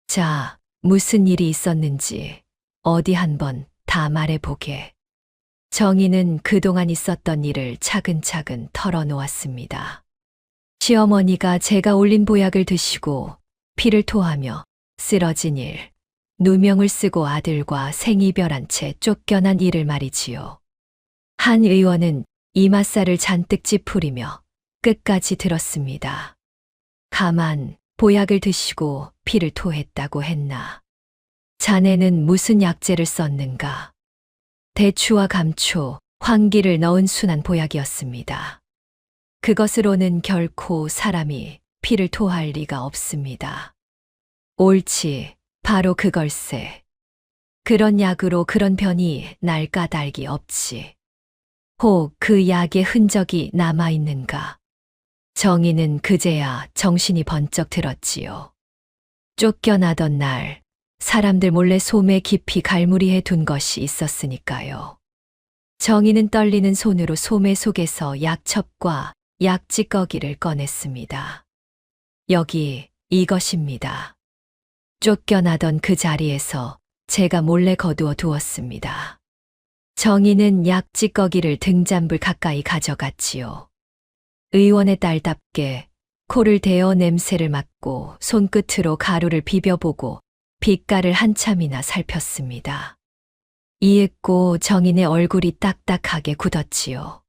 자, 무슨 일이 있었는지 어디 한번 다 말해보게. 정인은 그동안 있었던 일을 차근차근 털어놓았습니다. 시어머니가 제가 올린 보약을 드시고 피를 토하며 쓰러진 일, 누명을 쓰고 아들과 생이별한 채 쫓겨난 일을 말이지요. 한 의원은 이맛살을 잔뜩 찌푸리며 끝까지 들었습니다. 가만 보약을 드시고 피를 토했다고 했나. 자네는 무슨 약재를 썼는가? 대추와 감초, 황기를 넣은 순한 보약이었습니다. 그것으로는 결코 사람이 피를 토할 리가 없습니다. 옳지, 바로 그걸세. 그런 약으로 그런 변이 날 까닭이 없지. 혹 그 약의 흔적이 남아있는가? 정인은 그제야 정신이 번쩍 들었지요. 쫓겨나던 날 사람들 몰래 솜에 깊이 갈무리해 둔 것이 있었으니까요. 정인은 떨리는 손으로 솜의 속에서 약첩과 약찌꺼기를 꺼냈습니다. 여기 이것입니다. 쫓겨나던 그 자리에서 제가 몰래 거두어 두었습니다. 정인은 약찌꺼기를 등잔불 가까이 가져갔지요. 의원의 딸답게 코를 대어 냄새를 맡고 손끝으로 가루를 비벼보고 빛깔을 한참이나 살폈습니다. 이윽고 정인의 얼굴이 딱딱하게 굳었지요.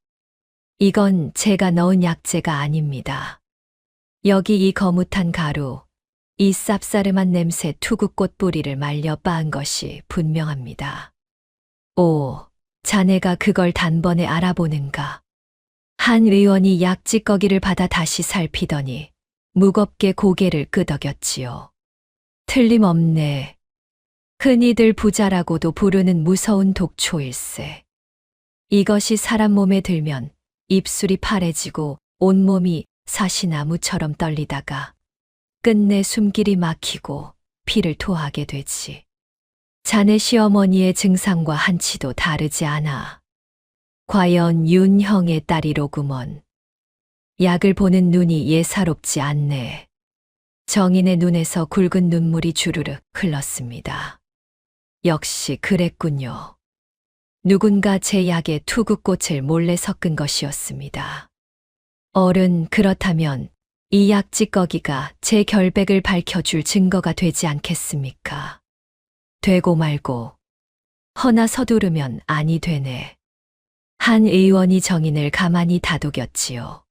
이건 제가 넣은 약재가 아닙니다. 여기 이 거뭇한 가루, 이 쌉싸름한 냄새 투구꽃 뿌리를 말려 빻은 것이 분명합니다. 오, 자네가 그걸 단번에 알아보는가? 한 의원이 약찌꺼기를 받아 다시 살피더니 무겁게 고개를 끄덕였지요. 틀림없네. 흔히들 부자라고도 부르는 무서운 독초일세. 이것이 사람 몸에 들면 입술이 파래지고 온몸이 사시나무처럼 떨리다가 끝내 숨길이 막히고 피를 토하게 되지. 자네 시어머니의 증상과 한치도 다르지 않아. 과연 윤형의 딸이로구먼. 약을 보는 눈이 예사롭지 않네. 정인의 눈에서 굵은 눈물이 주르륵 흘렀습니다. 역시 그랬군요. 누군가 제 약에 투구꽃을 몰래 섞은 것이었습니다. 어른, 그렇다면 이 약찌꺼기가 제 결백을 밝혀줄 증거가 되지 않겠습니까? 되고 말고. 허나 서두르면 아니 되네. 한 의원이 정인을 가만히 다독였지요.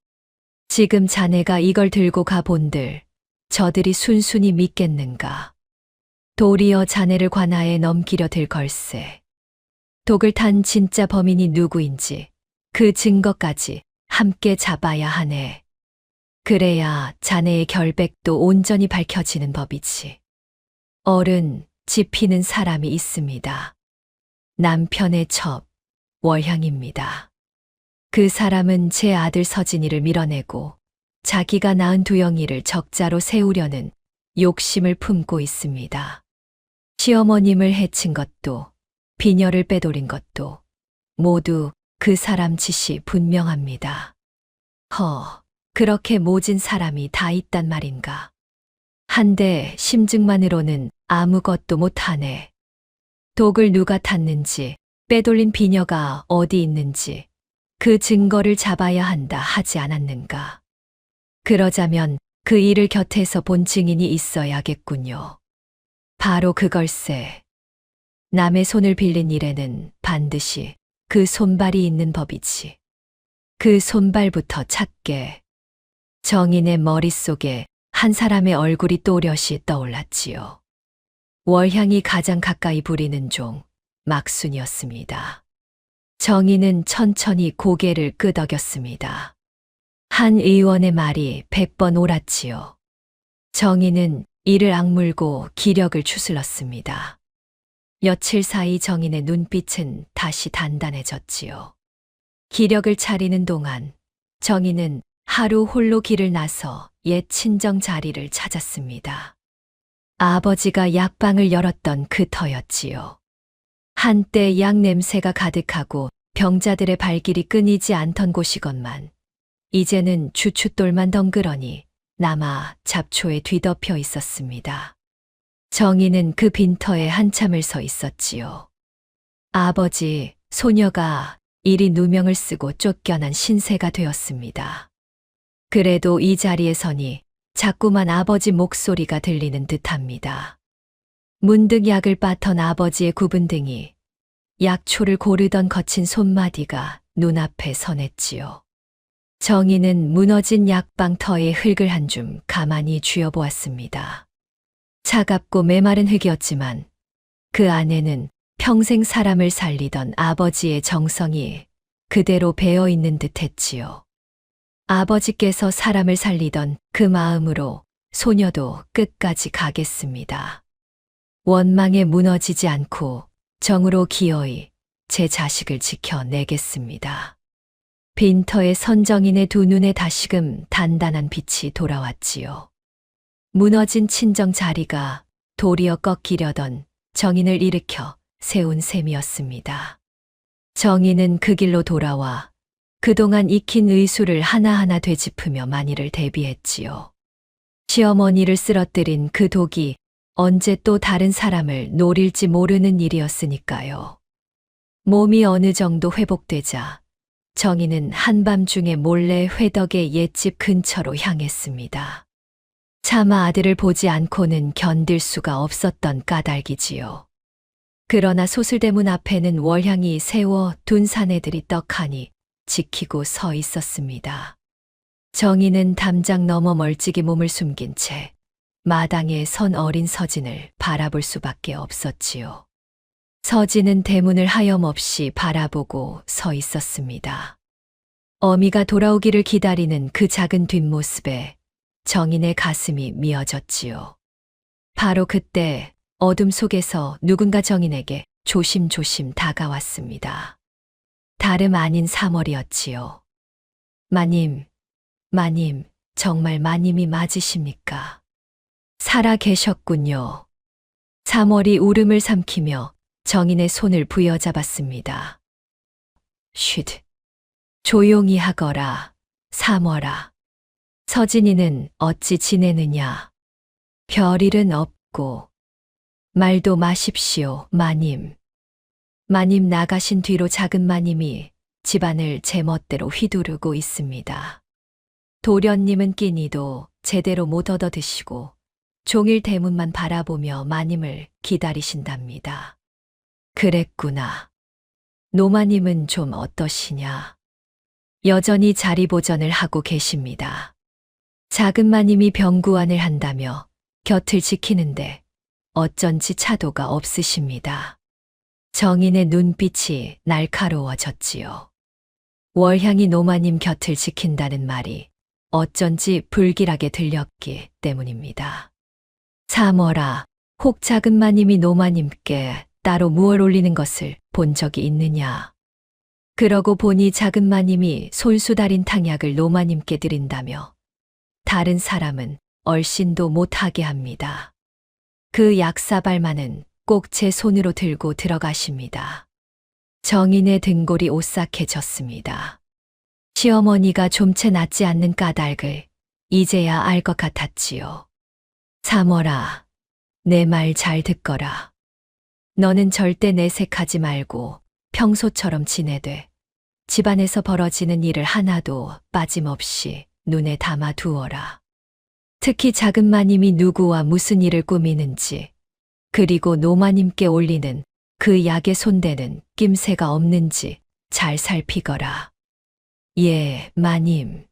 지금 자네가 이걸 들고 가본들 저들이 순순히 믿겠는가? 도리어 자네를 관아에 넘기려 들 걸세. 독을 탄 진짜 범인이 누구인지 그 증거까지 함께 잡아야 하네. 그래야 자네의 결백도 온전히 밝혀지는 법이지. 어른, 지피는 사람이 있습니다. 남편의 첩, 월향입니다. 그 사람은 제 아들 서진이를 밀어내고 자기가 낳은 두영이를 적자로 세우려는 욕심을 품고 있습니다. 시어머님을 해친 것도 비녀를 빼돌린 것도 모두 그 사람 짓이 분명합니다. 그렇게 모진 사람이 다 있단 말인가. 한데 심증만으로는 아무것도 못하네. 독을 누가 탔는지, 빼돌린 비녀가 어디 있는지 그 증거를 잡아야 한다 하지 않았는가. 그러자면 그 일을 곁에서 본 증인이 있어야겠군요. 바로 그걸세. 남의 손을 빌린 일에는 반드시 그 손발이 있는 법이지. 그 손발부터 찾게. 정인의 머릿속에 한 사람의 얼굴이 또렷이 떠올랐지요. 월향이 가장 가까이 부리는 종, 막순이었습니다. 정인은 천천히 고개를 끄덕였습니다. 한 의원의 말이 100번 옳았지요. 정인은 이를 악물고 기력을 추슬렀습니다. 며칠 사이 정인의 눈빛은 다시 단단해졌지요. 기력을 차리는 동안 정인은 하루 홀로 길을 나서 옛 친정 자리를 찾았습니다. 아버지가 약방을 열었던 그 터였지요. 한때 약 냄새가 가득하고 병자들의 발길이 끊이지 않던 곳이건만 이제는 주춧돌만 덩그러니 남아 잡초에 뒤덮여 있었습니다. 정인은 그 빈터에 한참을 서 있었지요. 아버지, 소녀가 이리 누명을 쓰고 쫓겨난 신세가 되었습니다. 그래도 이 자리에 서니 자꾸만 아버지 목소리가 들리는 듯합니다. 문득 약을 빠턴 아버지의 굽은 등이 약초를 고르던 거친 손마디가 눈앞에 서냈지요. 정인은 무너진 약방 터에 흙을 한 줌 가만히 쥐어보았습니다. 차갑고 메마른 흙이었지만 그 안에는 평생 사람을 살리던 아버지의 정성이 그대로 배어있는 듯했지요. 아버지께서 사람을 살리던 그 마음으로 소녀도 끝까지 가겠습니다. 원망에 무너지지 않고 정으로 기어이 제 자식을 지켜내겠습니다. 빈터의 선정인의 두 눈에 다시금 단단한 빛이 돌아왔지요. 무너진 친정 자리가 도리어 꺾이려던 정인을 일으켜 세운 셈이었습니다. 정인은 그 길로 돌아와 그동안 익힌 의술을 하나하나 되짚으며 만일을 대비했지요. 시어머니를 쓰러뜨린 그 독이 언제 또 다른 사람을 노릴지 모르는 일이었으니까요. 몸이 어느 정도 회복되자 정인은 한밤중에 몰래 회덕의 옛집 근처로 향했습니다. 차마 아들을 보지 않고는 견딜 수가 없었던 까닭이지요. 그러나 소술대문 앞에는 월향이 세워 둔 사내들이 떡하니 지키고 서 있었습니다. 정희는 담장 너머 멀찍이 몸을 숨긴 채 마당에 선 어린 서진을 바라볼 수밖에 없었지요. 서진은 대문을 하염없이 바라보고 서 있었습니다. 어미가 돌아오기를 기다리는 그 작은 뒷모습에 정인의 가슴이 미어졌지요. 바로 그때 어둠 속에서 누군가 정인에게 조심조심 다가왔습니다. 다름 아닌 사월이었지요. 마님, 마님, 정말 마님이 맞으십니까? 살아 계셨군요. 사월이 울음을 삼키며 정인의 손을 부여잡았습니다. 쉿. 조용히 하거라, 사월아. 서진이는 어찌 지내느냐? 별일은 없고. 말도 마십시오, 마님. 마님 나가신 뒤로 작은 마님이 집안을 제멋대로 휘두르고 있습니다. 도련님은 끼니도 제대로 못 얻어 드시고 종일 대문만 바라보며 마님을 기다리신답니다. 그랬구나. 노마님은 좀 어떠시냐? 여전히 자리보전을 하고 계십니다. 작은 마님이 병구안을 한다며 곁을 지키는데 어쩐지 차도가 없으십니다. 정인의 눈빛이 날카로워졌지요. 월향이 노마님 곁을 지킨다는 말이 어쩐지 불길하게 들렸기 때문입니다. 사월아, 혹 작은 마님이 노마님께 따로 무얼 올리는 것을 본 적이 있느냐? 그러고 보니 작은 마님이 손수 달인 탕약을 노마님께 드린다며 다른 사람은 얼씬도 못하게 합니다. 그 약사발만은 꼭 제 손으로 들고 들어가십니다. 정인의 등골이 오싹해졌습니다. 시어머니가 좀채 낫지 않는 까닭을 이제야 알 것 같았지요. 사월아, 내 말 잘 듣거라. 너는 절대 내색하지 말고 평소처럼 지내되 집안에서 벌어지는 일을 하나도 빠짐없이 눈에 담아 두어라. 특히 작은 마님이 누구와 무슨 일을 꾸미는지, 그리고 노마님께 올리는 그 약의 손대는 낌새가 없는지 잘 살피거라. 예, 마님.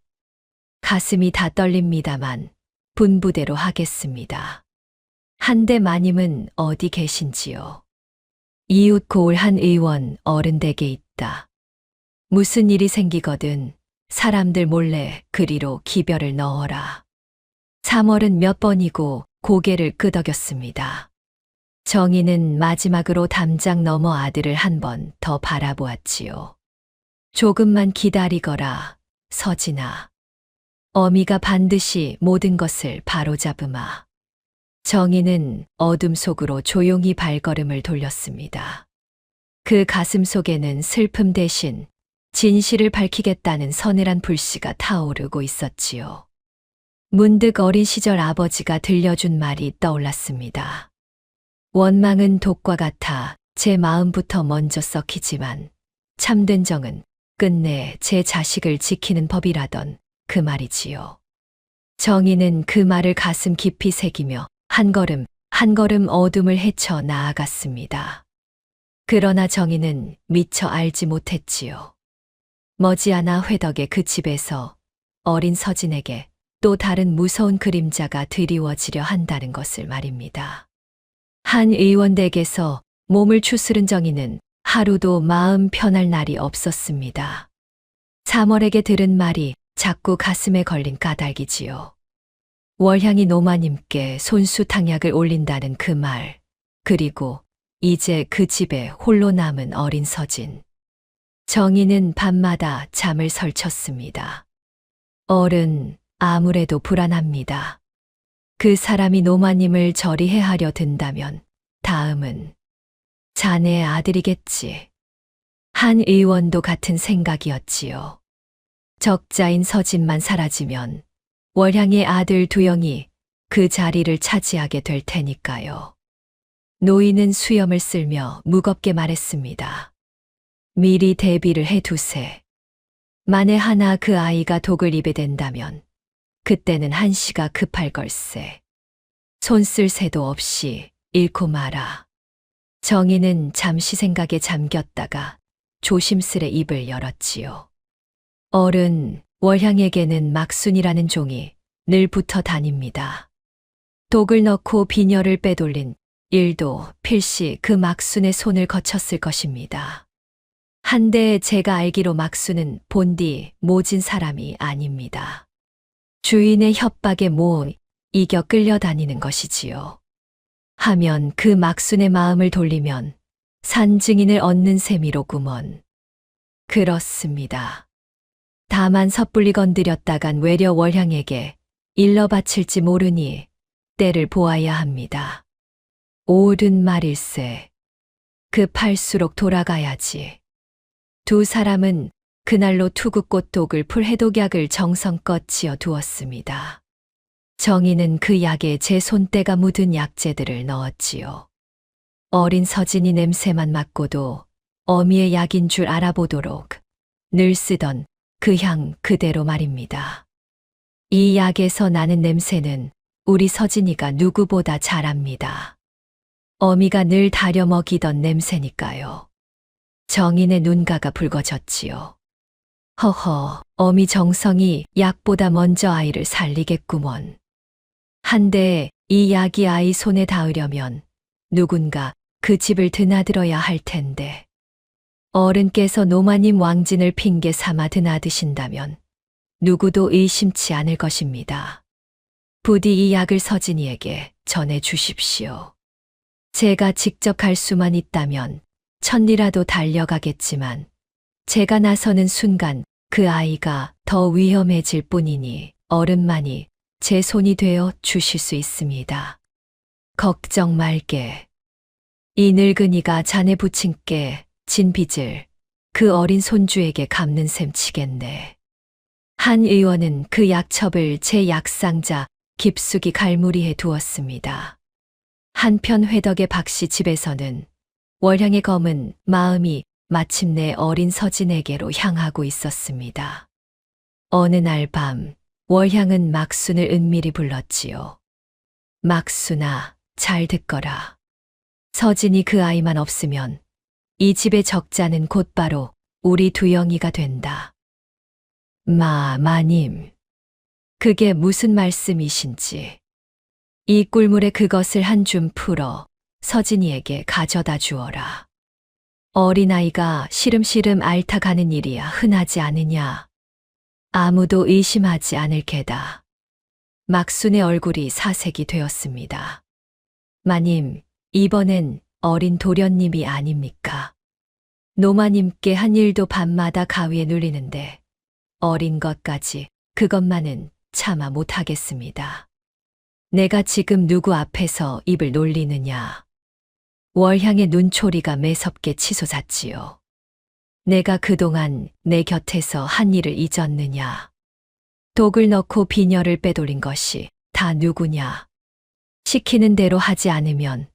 가슴이 다 떨립니다만 분부대로 하겠습니다. 한데 마님은 어디 계신지요? 이웃 고을 한 의원 어른 댁에 있다. 무슨 일이 생기거든 사람들 몰래 그리로 기별을 넣어라. 3월은 몇 번이고 고개를 끄덕였습니다. 정희는 마지막으로 담장 너머 아들을 한 번 더 바라보았지요. 조금만 기다리거라, 서진아. 어미가 반드시 모든 것을 바로잡으마. 정희는 어둠 속으로 조용히 발걸음을 돌렸습니다. 그 가슴 속에는 슬픔 대신 진실을 밝히겠다는 서늘한 불씨가 타오르고 있었지요. 문득 어린 시절 아버지가 들려준 말이 떠올랐습니다. 원망은 독과 같아 제 마음부터 먼저 썩히지만 참된 정은 끝내 제 자식을 지키는 법이라던 그 말이지요. 정희는 그 말을 가슴 깊이 새기며 한 걸음 한 걸음 어둠을 헤쳐 나아갔습니다. 그러나 정희는 미처 알지 못했지요. 머지않아 회덕의 그 집에서 어린 서진에게 또 다른 무서운 그림자가 드리워지려 한다는 것을 말입니다. 한 의원 댁에서 몸을 추스른 정희는 하루도 마음 편할 날이 없었습니다. 3월에게 들은 말이 자꾸 가슴에 걸린 까닭이지요. 월향이 노마님께 손수탕약을 올린다는 그 말, 그리고 이제 그 집에 홀로 남은 어린 서진. 정희는 밤마다 잠을 설쳤습니다. 어른, 아무래도 불안합니다. 그 사람이 노마님을 저리해 하려 든다면 다음은 자네의 아들이겠지. 한 의원도 같은 생각이었지요. 적자인 서진만 사라지면 월향의 아들 두영이 그 자리를 차지하게 될 테니까요. 노인은 수염을 쓸며 무겁게 말했습니다. 미리 대비를 해두세. 만에 하나 그 아이가 독을 입에 된다면 그때는 한시가 급할 걸세. 손 쓸 새도 없이 잃고 마라. 정희는 잠시 생각에 잠겼다가 조심스레 입을 열었지요. 어른, 월향에게는 막순이라는 종이 늘 붙어 다닙니다. 독을 넣고 비녀를 빼돌린 일도 필시 그 막순의 손을 거쳤을 것입니다. 한데 제가 알기로 막순은 본디 모진 사람이 아닙니다. 주인의 협박에 이겨 끌려다니는 것이지요. 하면 그 막순의 마음을 돌리면 산 증인을 얻는 셈이로구먼. 그렇습니다. 다만 섣불리 건드렸다간 외려 월향에게 일러 바칠지 모르니 때를 보아야 합니다. 옳은 말일세. 급할수록 돌아가야지. 두 사람은 그날로 투구꽃독을 풀해독약을 정성껏 지어 두었습니다. 정희는 그 약에 제 손때가 묻은 약재들을 넣었지요. 어린 서진이 냄새만 맡고도 어미의 약인 줄 알아보도록 늘 쓰던 그 향 그대로 말입니다. 이 약에서 나는 냄새는 우리 서진이가 누구보다 잘 압니다. 어미가 늘 다려 먹이던 냄새니까요. 정인의 눈가가 붉어졌지요. 허허, 어미 정성이 약보다 먼저 아이를 살리겠구먼. 한데 이 약이 아이 손에 닿으려면 누군가 그 집을 드나들어야 할 텐데. 어른께서 노마님 왕진을 핑계 삼아 드나드신다면 누구도 의심치 않을 것입니다. 부디 이 약을 서진이에게 전해 주십시오. 제가 직접 갈 수만 있다면 천리라도 달려가겠지만 제가 나서는 순간 그 아이가 더 위험해질 뿐이니 어른만이 제 손이 되어 주실 수 있습니다. 걱정 말게. 이 늙은이가 자네 부친께 진 빚을 그 어린 손주에게 갚는 셈 치겠네. 한 의원은 그 약첩을 제 약상자 깊숙이 갈무리해 두었습니다. 한편 회덕의 박씨 집에서는 월향의 검은 마음이 마침내 어린 서진에게로 향하고 있었습니다. 어느 날 밤 월향은 막순을 은밀히 불렀지요. 막순아, 잘 듣거라. 서진이 그 아이만 없으면 이 집의 적자는 곧바로 우리 두영이가 된다. 마님, 그게 무슨 말씀이신지. 이 꿀물에 그것을 한 줌 풀어 서진이에게 가져다 주어라. 어린아이가 시름시름 앓다가는 일이야 흔하지 않으냐. 아무도 의심하지 않을 게다. 막순의 얼굴이 사색이 되었습니다. 마님, 이번엔 어린 도련님이 아닙니까? 노마님께 한 일도 밤마다 가위에 눌리는데 어린 것까지 그것만은 차마 못하겠습니다. 내가 지금 누구 앞에서 입을 놀리느냐. 월향의 눈초리가 매섭게 치솟았지요. 내가 그동안 내 곁에서 한 일을 잊었느냐. 독을 넣고 비녀를 빼돌린 것이 다 누구냐. 시키는 대로 하지 않으면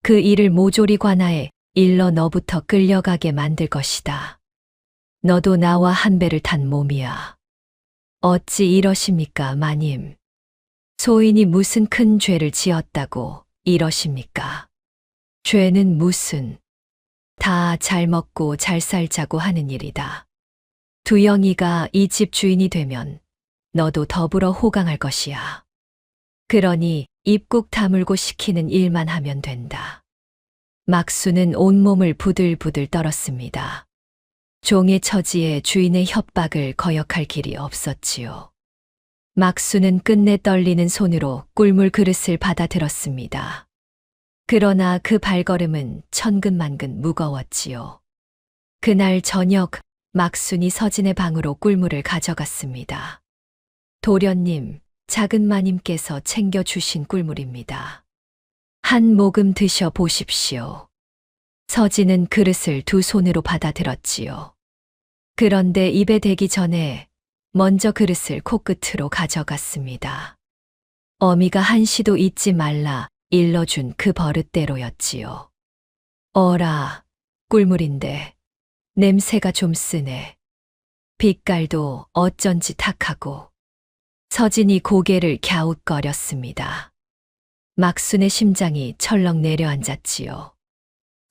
그 일을 모조리 관하에 일러 너부터 끌려가게 만들 것이다. 너도 나와 한 배를 탄 몸이야. 어찌 이러십니까, 마님? 소인이 무슨 큰 죄를 지었다고 이러십니까? 죄는 무슨, 다 잘 먹고 잘 살자고 하는 일이다. 두영이가 이 집 주인이 되면 너도 더불어 호강할 것이야. 그러니 입국 다물고 시키는 일만 하면 된다. 막수는 온몸을 부들부들 떨었습니다. 종의 처지에 주인의 협박을 거역할 길이 없었지요. 막수는 끝내 떨리는 손으로 꿀물 그릇을 받아들었습니다. 그러나 그 발걸음은 천근만근 무거웠지요. 그날 저녁 막순이 서진의 방으로 꿀물을 가져갔습니다. 도련님, 작은 마님께서 챙겨주신 꿀물입니다. 한 모금 드셔 보십시오. 서진은 그릇을 두 손으로 받아들었지요. 그런데 입에 대기 전에 먼저 그릇을 코끝으로 가져갔습니다. 어미가 한시도 잊지 말라 일러준 그 버릇대로였지요. 어라, 꿀물인데 냄새가 좀 쓰네. 빛깔도 어쩐지 탁하고. 서진이 고개를 갸웃거렸습니다. 막순의 심장이 철렁 내려앉았지요.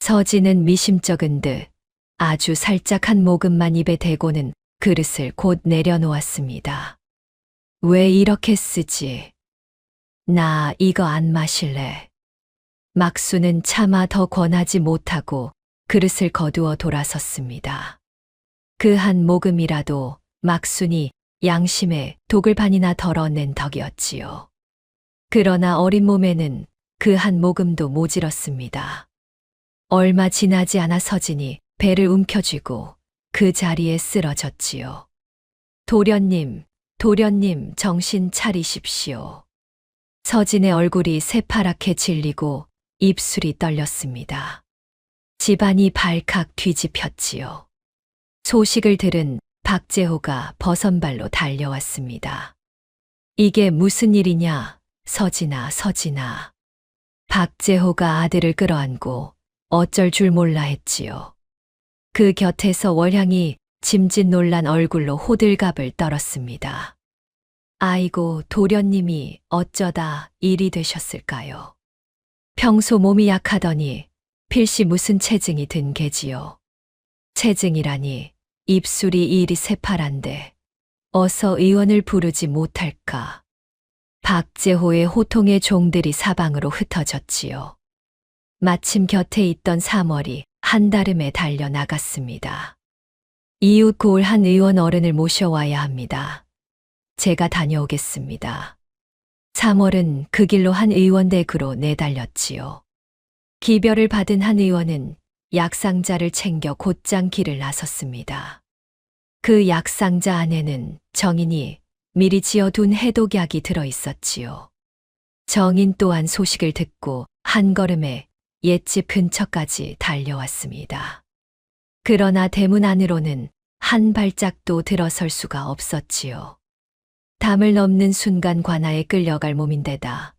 서진은 미심쩍은 듯 아주 살짝 한 모금만 입에 대고는 그릇을 곧 내려놓았습니다. 왜 이렇게 쓰지? 나 이거 안 마실래. 막수는 차마 더 권하지 못하고 그릇을 거두어 돌아섰습니다. 그 한 모금이라도 막순이 양심에 독을 반이나 덜어낸 덕이었지요. 그러나 어린 몸에는 그 한 모금도 모질었습니다. 얼마 지나지 않아 서진이 배를 움켜쥐고 그 자리에 쓰러졌지요. 도련님, 도련님 정신 차리십시오. 서진의 얼굴이 새파랗게 질리고 입술이 떨렸습니다. 집안이 발칵 뒤집혔지요. 소식을 들은 박재호가 버선발로 달려왔습니다. 이게 무슨 일이냐, 서진아, 서진아. 박재호가 아들을 끌어안고 어쩔 줄 몰라 했지요. 그 곁에서 월향이 짐짓 놀란 얼굴로 호들갑을 떨었습니다. 아이고, 도련님이 어쩌다 일이 되셨을까요? 평소 몸이 약하더니 필시 무슨 체증이 든 게지요. 체증이라니 입술이 이리 새파란데 어서 의원을 부르지 못할까. 박재호의 호통의 종들이 사방으로 흩어졌지요. 마침 곁에 있던 사월이 한달음에 달려 나갔습니다. 이웃 고을 한 의원 어른을 모셔와야 합니다. 제가 다녀오겠습니다. 3월은 그 길로 한 의원 댁으로 내달렸지요. 기별을 받은 한 의원은 약상자를 챙겨 곧장 길을 나섰습니다. 그 약상자 안에는 정인이 미리 지어둔 해독약이 들어 있었지요. 정인 또한 소식을 듣고 한 걸음에 옛집 근처까지 달려왔습니다. 그러나 대문 안으로는 한 발짝도 들어설 수가 없었지요. 담을 넘는 순간 관아에 끌려갈 몸인데다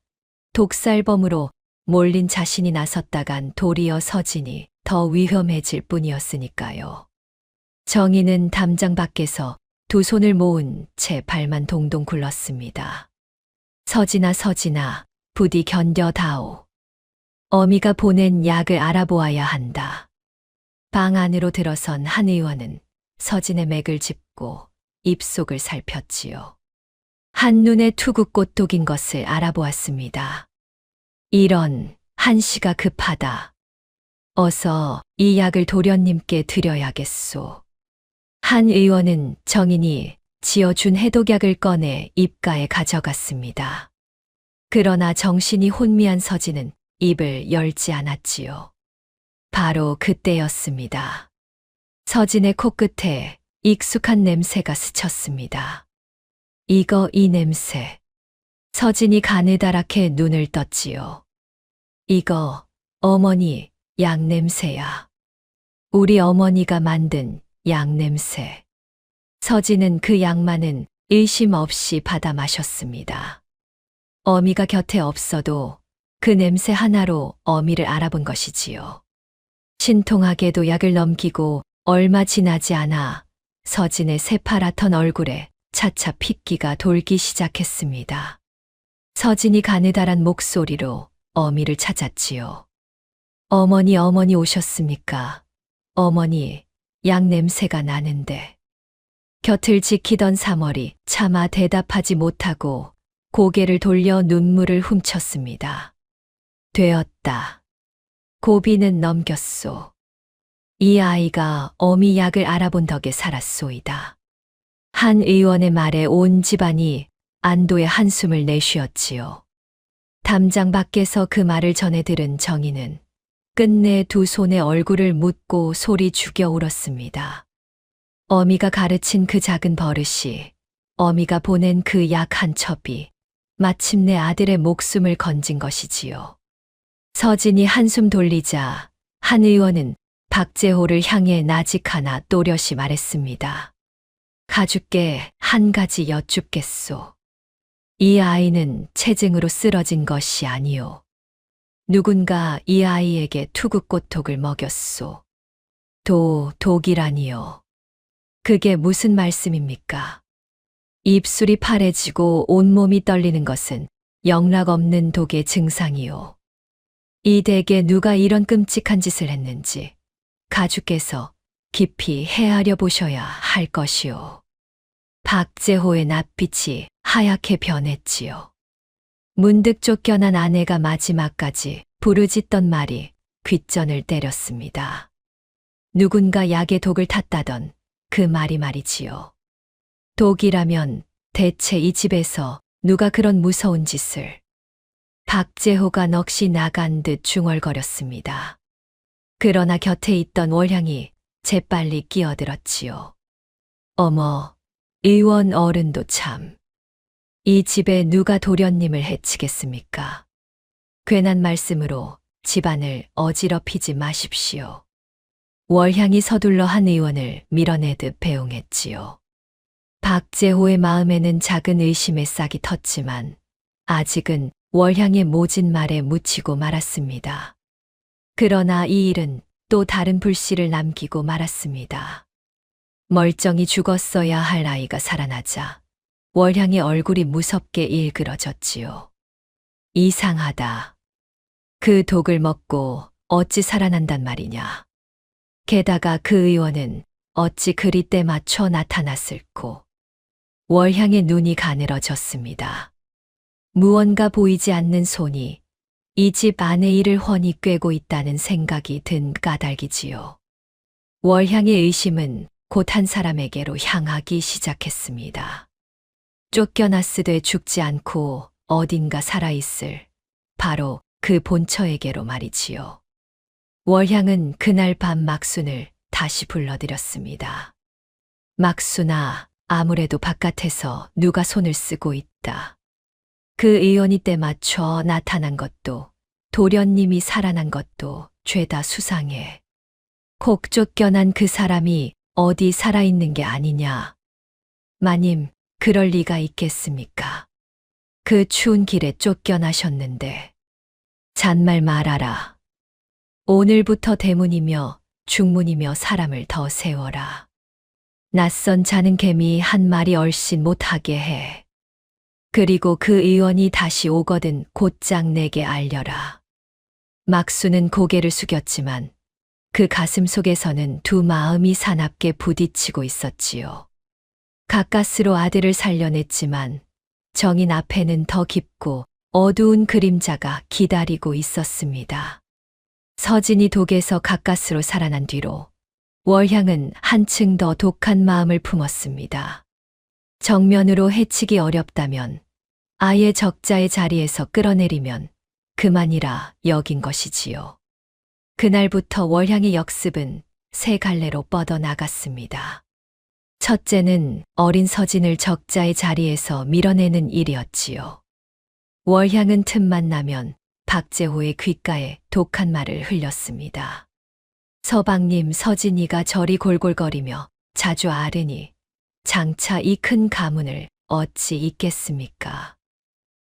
독살범으로 몰린 자신이 나섰다간 도리어 서진이 더 위험해질 뿐이었으니까요. 정희는 담장 밖에서 두 손을 모은 채 발만 동동 굴렀습니다. 서진아, 서진아, 부디 견뎌다오. 어미가 보낸 약을 알아보아야 한다. 방 안으로 들어선 한 의원은 서진의 맥을 짚고 입속을 살폈지요. 한눈에 투구꽃 독인 것을 알아보았습니다. 이런, 한시가 급하다. 어서 이 약을 도련님께 드려야겠소. 한 의원은 정인이 지어준 해독약을 꺼내 입가에 가져갔습니다. 그러나 정신이 혼미한 서진은 입을 열지 않았지요. 바로 그때였습니다. 서진의 코끝에 익숙한 냄새가 스쳤습니다. 이 냄새. 서진이 가느다랗게 눈을 떴지요. 이거, 어머니, 약 냄새야. 우리 어머니가 만든 약 냄새. 서진은 그 약만은 의심 없이 받아 마셨습니다. 어미가 곁에 없어도 그 냄새 하나로 어미를 알아본 것이지요. 신통하게도 약을 넘기고 얼마 지나지 않아 서진의 새파랗던 얼굴에 차차 핏기가 돌기 시작했습니다. 서진이 가느다란 목소리로 어미를 찾았지요. 어머니, 어머니 오셨습니까? 어머니, 약 냄새가 나는데. 곁을 지키던 사월이 차마 대답하지 못하고 고개를 돌려 눈물을 훔쳤습니다. 되었다. 고비는 넘겼소. 이 아이가 어미 약을 알아본 덕에 살았소이다. 한 의원의 말에 온 집안이 안도의 한숨을 내쉬었지요. 담장 밖에서 그 말을 전해 들은 정희는 끝내 두 손에 얼굴을 묻고 소리 죽여 울었습니다. 어미가 가르친 그 작은 버릇이, 어미가 보낸 그 약 한 첩이 마침내 아들의 목숨을 건진 것이지요. 서진이 한숨 돌리자 한 의원은 박재호를 향해 나직 하나 또렷이 말했습니다. 가죽께 한 가지 여쭙겠소. 이 아이는 체증으로 쓰러진 것이 아니오. 누군가 이 아이에게 투구꽃독을 먹였소. 독이라니요. 그게 무슨 말씀입니까? 입술이 파래지고 온몸이 떨리는 것은 영락 없는 독의 증상이요. 이 댁에 누가 이런 끔찍한 짓을 했는지 가주께서 깊이 헤아려 보셔야 할 것이오. 박재호의 낯빛이 하얗게 변했지요. 문득 쫓겨난 아내가 마지막까지 부르짖던 말이 귓전을 때렸습니다. 누군가 약에 독을 탔다던 그 말이 말이지요. 독이라면 대체 이 집에서 누가 그런 무서운 짓을. 박재호가 넋이 나간 듯 중얼거렸습니다. 그러나 곁에 있던 월향이 재빨리 끼어들었지요. 어머, 의원 어른도 참. 이 집에 누가 도련님을 해치겠습니까? 괜한 말씀으로 집안을 어지럽히지 마십시오. 월향이 서둘러 한 의원을 밀어내듯 배웅했지요. 박재호의 마음에는 작은 의심의 싹이 텄지만 아직은 월향의 모진 말에 묻히고 말았습니다. 그러나 이 일은 또 다른 불씨를 남기고 말았습니다. 멀쩡히 죽었어야 할 아이가 살아나자 월향의 얼굴이 무섭게 일그러졌지요. 이상하다. 그 독을 먹고 어찌 살아난단 말이냐. 게다가 그 의원은 어찌 그리 때 맞춰 나타났을꼬. 월향의 눈이 가늘어졌습니다. 무언가 보이지 않는 손이 이 집 안의 일을 훤히 꿰고 있다는 생각이 든 까닭이지요. 월향의 의심은 곧 한 사람에게로 향하기 시작했습니다. 쫓겨났으되 죽지 않고 어딘가 살아있을 바로 그 본처에게로 말이지요. 월향은 그날 밤 막순을 다시 불러들였습니다. 막순아, 아무래도 바깥에서 누가 손을 쓰고 있다. 그 의원이 때 맞춰 나타난 것도 도련님이 살아난 것도 죄다 수상해. 콕 쫓겨난 그 사람이 어디 살아있는 게 아니냐. 마님, 그럴 리가 있겠습니까? 그 추운 길에 쫓겨나셨는데. 잔말 말아라. 오늘부터 대문이며 중문이며 사람을 더 세워라. 낯선 자는 개미 한 마리 얼씬 못하게 해. 그리고 그 의원이 다시 오거든 곧장 내게 알려라. 막수는 고개를 숙였지만 그 가슴 속에서는 두 마음이 사납게 부딪히고 있었지요. 가까스로 아들을 살려냈지만 정인 앞에는 더 깊고 어두운 그림자가 기다리고 있었습니다. 서진이 독에서 가까스로 살아난 뒤로 월향은 한층 더 독한 마음을 품었습니다. 정면으로 해치기 어렵다면 아예 적자의 자리에서 끌어내리면 그만이라 여긴 것이지요. 그날부터 월향의 역습은 세 갈래로 뻗어나갔습니다. 첫째는 어린 서진을 적자의 자리에서 밀어내는 일이었지요. 월향은 틈만 나면 박재호의 귓가에 독한 말을 흘렸습니다. 서방님, 서진이가 저리 골골거리며 자주 아르니 장차 이 큰 가문을 어찌 잇겠습니까?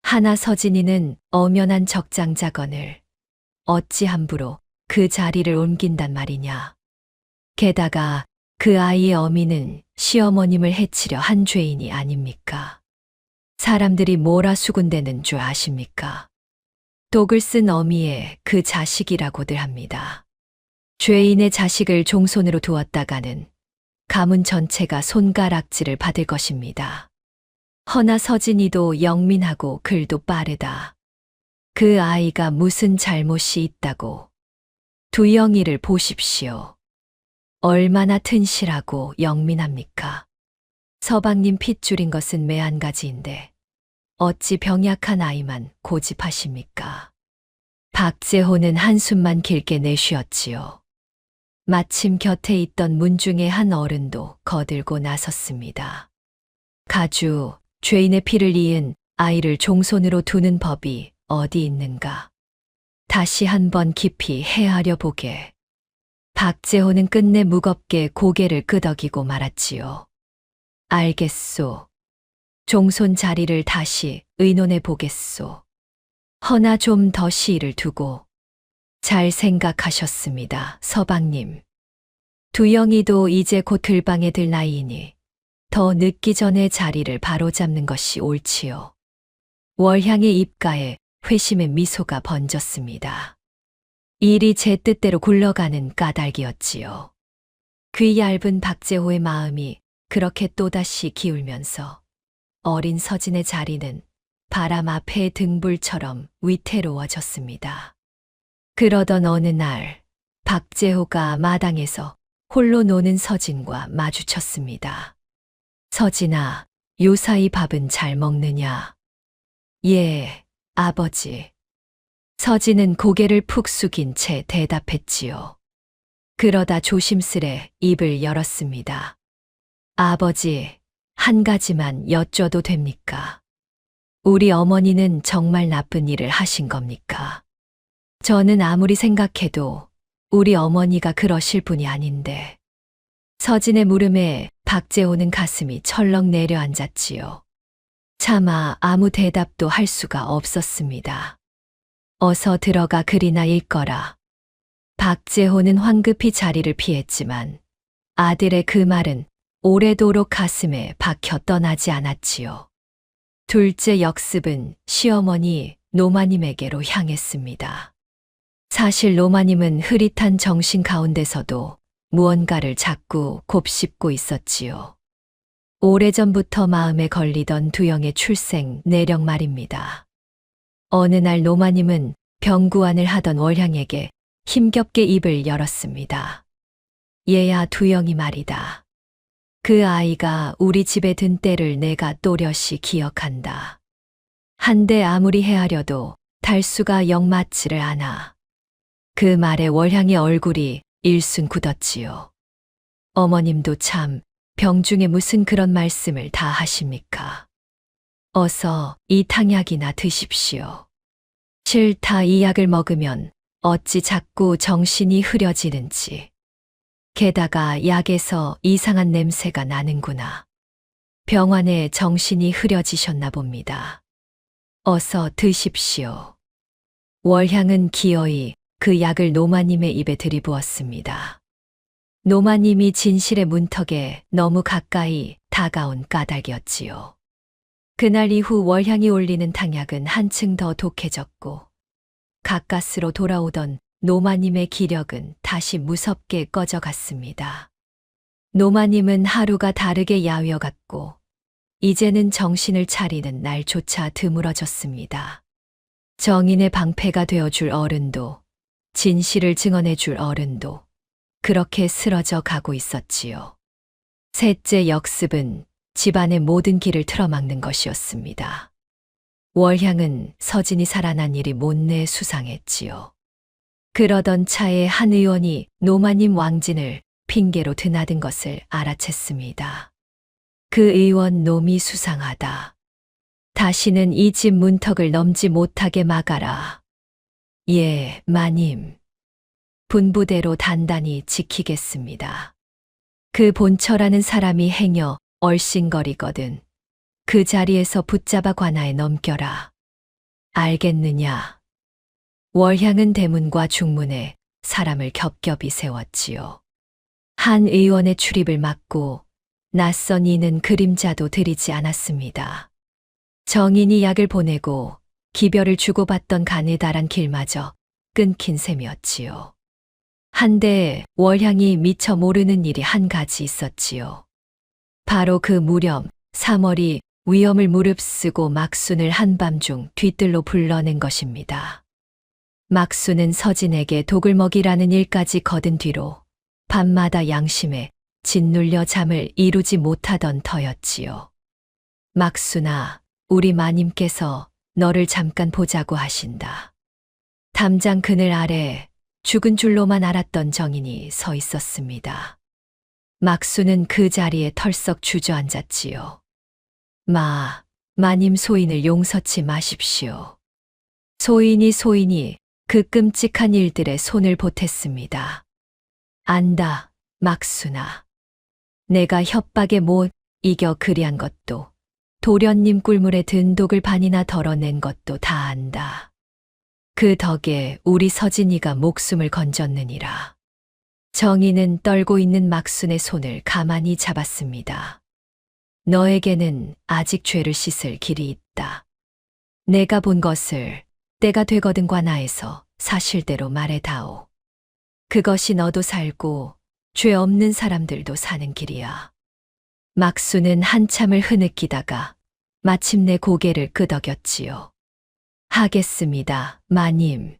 하나 서진이는 엄연한 적장자건을 어찌 함부로 그 자리를 옮긴단 말이냐. 게다가 그 아이의 어미는 시어머님을 해치려 한 죄인이 아닙니까? 사람들이 뭐라 수군대는 줄 아십니까? 독을 쓴 어미의 그 자식이라고들 합니다. 죄인의 자식을 종손으로 두었다가는 가문 전체가 손가락질을 받을 것입니다. 허나 서진이도 영민하고 글도 빠르다. 그 아이가 무슨 잘못이 있다고. 두영이를 보십시오. 얼마나 튼실하고 영민합니까? 서방님 핏줄인 것은 매한 가지인데 어찌 병약한 아이만 고집하십니까? 박재호는 한숨만 길게 내쉬었지요. 마침 곁에 있던 문중의 한 어른도 거들고 나섰습니다. 가주, 죄인의 피를 이은 아이를 종손으로 두는 법이 어디 있는가? 다시 한번 깊이 헤아려 보게. 박재호는 끝내 무겁게 고개를 끄덕이고 말았지요. 알겠소. 종손 자리를 다시 의논해 보겠소. 허나 좀 더 시일을 두고. 잘 생각하셨습니다, 서방님. 두영이도 이제 곧 들방에 들 나이이니 더 늦기 전에 자리를 바로잡는 것이 옳지요. 월향의 입가에 회심의 미소가 번졌습니다. 일이 제 뜻대로 굴러가는 까닭이었지요. 귀 얇은 박재호의 마음이 그렇게 또다시 기울면서 어린 서진의 자리는 바람 앞의 등불처럼 위태로워졌습니다. 그러던 어느 날 박재호가 마당에서 홀로 노는 서진과 마주쳤습니다. 서진아, 요사이 밥은 잘 먹느냐? 예, 아버지. 서진은 고개를 푹 숙인 채 대답했지요. 그러다 조심스레 입을 열었습니다. 아버지, 한 가지만 여쭤도 됩니까? 우리 어머니는 정말 나쁜 일을 하신 겁니까? 저는 아무리 생각해도 우리 어머니가 그러실 분이 아닌데. 서진의 물음에 박재호는 가슴이 철렁 내려앉았지요. 차마 아무 대답도 할 수가 없었습니다. 어서 들어가 글이나 읽거라. 박재호는 황급히 자리를 피했지만 아들의 그 말은 오래도록 가슴에 박혀 떠나지 않았지요. 둘째 역습은 시어머니 노마님에게로 향했습니다. 사실 노마님은 흐릿한 정신 가운데서도 무언가를 자꾸 곱씹고 있었지요. 오래전부터 마음에 걸리던 두영의 출생 내력 말입니다. 어느 날 노마님은 병구안을 하던 월향에게 힘겹게 입을 열었습니다. 얘야, 두영이 말이다. 그 아이가 우리 집에 든 때를 내가 또렷이 기억한다. 한데 아무리 헤아려도 달수가 영 맞지를 않아. 그 말에 월향의 얼굴이 일순 굳었지요. 어머님도 참 병중에 무슨 그런 말씀을 다 하십니까? 어서 이 탕약이나 드십시오. 싫다, 이 약을 먹으면 어찌 자꾸 정신이 흐려지는지. 게다가 약에서 이상한 냄새가 나는구나. 병환에 정신이 흐려지셨나 봅니다. 어서 드십시오. 월향은 기어이 그 약을 노마님의 입에 들이부었습니다. 노마님이 진실의 문턱에 너무 가까이 다가온 까닭이었지요. 그날 이후 월향이 올리는 탕약은 한층 더 독해졌고 가까스로 돌아오던 노마님의 기력은 다시 무섭게 꺼져갔습니다. 노마님은 하루가 다르게 야위어갔고 이제는 정신을 차리는 날조차 드물어졌습니다. 정인의 방패가 되어줄 어른도 진실을 증언해줄 어른도 그렇게 쓰러져 가고 있었지요. 셋째 역습은 집안의 모든 길을 틀어막는 것이었습니다. 월향은 서진이 살아난 일이 못내 수상했지요. 그러던 차에 한 의원이 노마님 왕진을 핑계로 드나든 것을 알아챘습니다. 그 의원 놈이 수상하다. 다시는 이 집 문턱을 넘지 못하게 막아라. 예, 마님. 분부대로 단단히 지키겠습니다. 그 본처라는 사람이 행여 얼씬거리거든 그 자리에서 붙잡아 관아에 넘겨라. 알겠느냐? 월향은 대문과 중문에 사람을 겹겹이 세웠지요. 한 의원의 출입을 막고 낯선 이는 그림자도 들이지 않았습니다. 정인이 약을 보내고 기별을 주고받던 가느다란 길마저 끊긴 셈이었지요. 한데 월향이 미처 모르는 일이 한 가지 있었지요. 바로 그 무렵 사월이 위험을 무릅쓰고 막순을 한밤중 뒤뜰로 불러낸 것입니다. 막순은 서진에게 독을 먹이라는 일까지 거둔 뒤로 밤마다 양심에 짓눌려 잠을 이루지 못하던 터였지요. 막순아, 우리 마님께서 너를 잠깐 보자고 하신다. 담장 그늘 아래 죽은 줄로만 알았던 정인이 서 있었습니다. 막순은 그 자리에 털썩 주저앉았지요. 마님 소인을 용서치 마십시오. 소인이 그 끔찍한 일들에 손을 보탰습니다. 안다, 막순아. 내가 협박에 못 이겨 그리한 것도 도련님 꿀물에 든 독을 반이나 덜어낸 것도 다 안다. 그 덕에 우리 서진이가 목숨을 건졌느니라. 정인은 떨고 있는 막순의 손을 가만히 잡았습니다. 너에게는 아직 죄를 씻을 길이 있다. 내가 본 것을 때가 되거든 관아에서 사실대로 말해다오. 그것이 너도 살고 죄 없는 사람들도 사는 길이야. 막수는 한참을 흐느끼다가 마침내 고개를 끄덕였지요. 하겠습니다, 마님.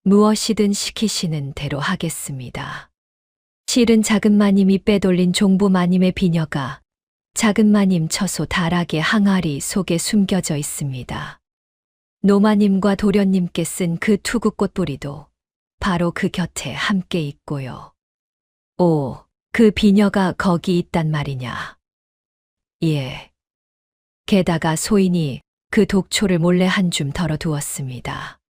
무엇이든 시키시는 대로 하겠습니다. 실은 작은 마님이 빼돌린 종부 마님의 비녀가 작은 마님 처소 다락의 항아리 속에 숨겨져 있습니다. 노마님과 도련님께 쓴 그 투구꽃 뿌리도 바로 그 곁에 함께 있고요. 오, 그 비녀가 거기 있단 말이냐? 예. 게다가 소인이 그 독초를 몰래 한 줌 덜어두었습니다.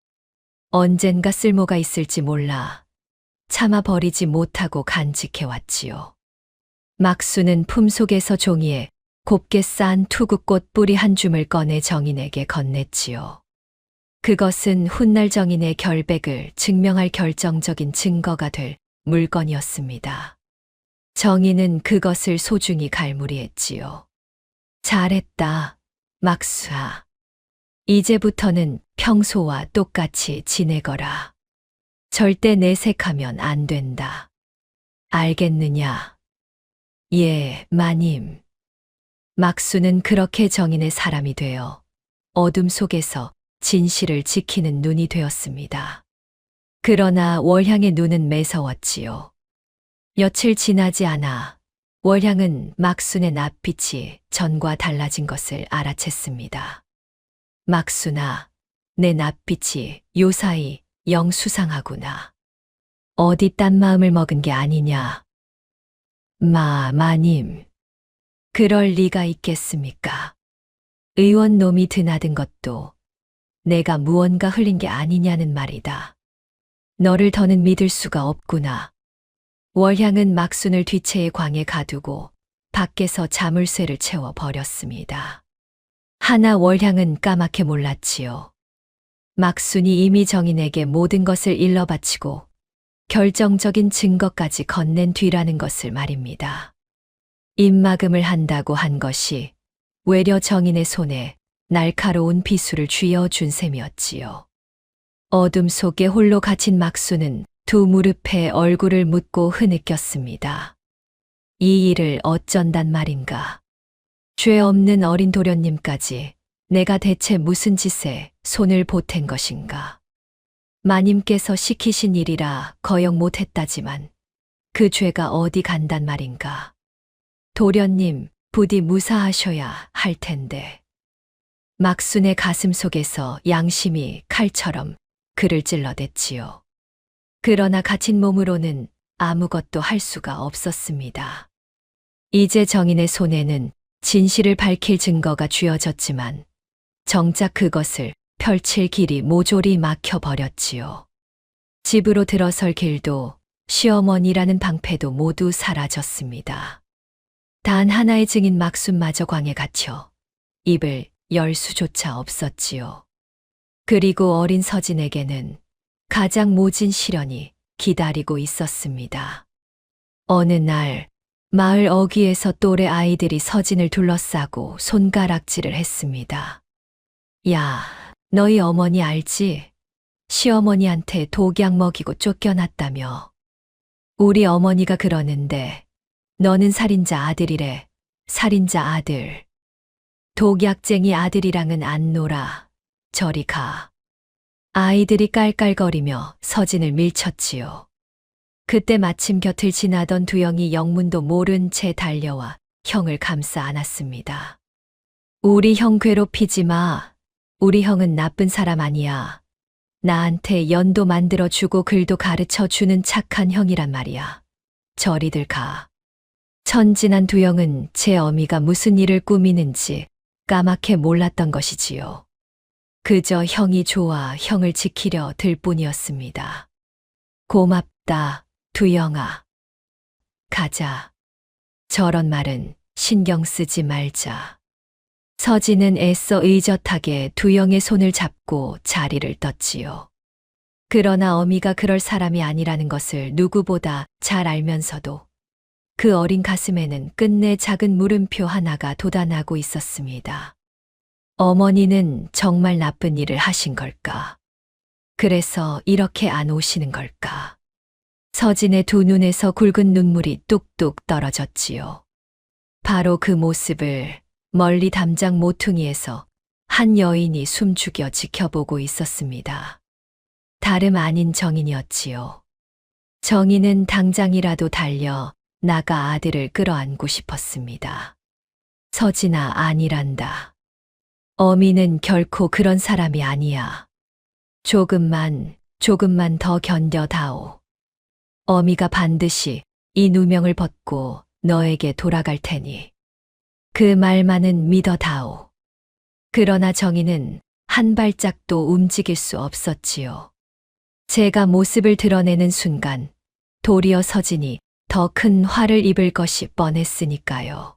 언젠가 쓸모가 있을지 몰라 차마 버리지 못하고 간직해왔지요. 막수는 품속에서 종이에 곱게 쌓은 투구꽃 뿌리 한 줌을 꺼내 정인에게 건넸지요. 그것은 훗날 정인의 결백을 증명할 결정적인 증거가 될 물건이었습니다. 정인은 그것을 소중히 갈무리했지요. 잘했다, 막수아. 이제부터는 평소와 똑같이 지내거라. 절대 내색하면 안 된다. 알겠느냐? 예, 마님. 막수는 그렇게 정인의 사람이 되어 어둠 속에서 진실을 지키는 눈이 되었습니다. 그러나 월향의 눈은 매서웠지요. 며칠 지나지 않아 월향은 막순의 낯빛이 전과 달라진 것을 알아챘습니다. 막순아, 내 낯빛이 요사이 영 수상하구나. 어디 딴 마음을 먹은 게 아니냐? 마님. 그럴 리가 있겠습니까? 의원 놈이 드나든 것도 내가 무언가 흘린 게 아니냐는 말이다. 너를 더는 믿을 수가 없구나. 월향은 막순을 뒤채의 광에 가두고 밖에서 자물쇠를 채워 버렸습니다. 하나 월향은 까맣게 몰랐지요. 막순이 이미 정인에게 모든 것을 일러 바치고 결정적인 증거까지 건넨 뒤라는 것을 말입니다. 입막음을 한다고 한 것이 외려 정인의 손에 날카로운 비수를 쥐어준 셈이었지요. 어둠 속에 홀로 갇힌 막수는 두 무릎에 얼굴을 묻고 흐느꼈습니다. 이 일을 어쩐단 말인가. 죄 없는 어린 도련님까지 내가 대체 무슨 짓에 손을 보탠 것인가. 마님께서 시키신 일이라 거역 못했다지만 그 죄가 어디 간단 말인가. 도련님, 부디 무사하셔야 할 텐데. 막순의 가슴 속에서 양심이 칼처럼 그를 찔러댔지요. 그러나 갇힌 몸으로는 아무것도 할 수가 없었습니다. 이제 정인의 손에는 진실을 밝힐 증거가 쥐어졌지만 정작 그것을 펼칠 길이 모조리 막혀버렸지요. 집으로 들어설 길도 시어머니라는 방패도 모두 사라졌습니다. 단 하나의 증인 막순마저 광에 갇혀 입을 열 수조차 없었지요. 그리고 어린 서진에게는 가장 모진 시련이 기다리고 있었습니다. 어느 날 마을 어귀에서 또래 아이들이 서진을 둘러싸고 손가락질을 했습니다. 야, 너희 어머니 알지? 시어머니한테 독약 먹이고 쫓겨났다며. 우리 어머니가 그러는데 너는 살인자 아들이래. 살인자 아들. 독약쟁이 아들이랑은 안 놀아. 저리 가. 아이들이 깔깔거리며 서진을 밀쳤지요. 그때 마침 곁을 지나던 두영이 영문도 모른 채 달려와 형을 감싸 안았습니다. 우리 형 괴롭히지 마. 우리 형은 나쁜 사람 아니야. 나한테 연도 만들어주고 글도 가르쳐주는 착한 형이란 말이야. 저리들 가. 천진한 두영은 제 어미가 무슨 일을 꾸미는지 까맣게 몰랐던 것이지요. 그저 형이 좋아 형을 지키려 들 뿐이었습니다. 고맙다, 두영아. 가자. 저런 말은 신경 쓰지 말자. 서진은 애써 의젓하게 두영의 손을 잡고 자리를 떴지요. 그러나 어미가 그럴 사람이 아니라는 것을 누구보다 잘 알면서도 그 어린 가슴에는 끝내 작은 물음표 하나가 돋아나고 있었습니다. 어머니는 정말 나쁜 일을 하신 걸까? 그래서 이렇게 안 오시는 걸까? 서진의 두 눈에서 굵은 눈물이 뚝뚝 떨어졌지요. 바로 그 모습을 멀리 담장 모퉁이에서 한 여인이 숨죽여 지켜보고 있었습니다. 다름 아닌 정인이었지요. 정인은 당장이라도 달려 나가 아들을 끌어안고 싶었습니다. 서진아, 아니란다. 어미는 결코 그런 사람이 아니야. 조금만 더 견뎌다오. 어미가 반드시 이 누명을 벗고 너에게 돌아갈 테니 그 말만은 믿어다오. 그러나 정인은 한 발짝도 움직일 수 없었지요. 제가 모습을 드러내는 순간 도리어 서진이 더 큰 화를 입을 것이 뻔했으니까요.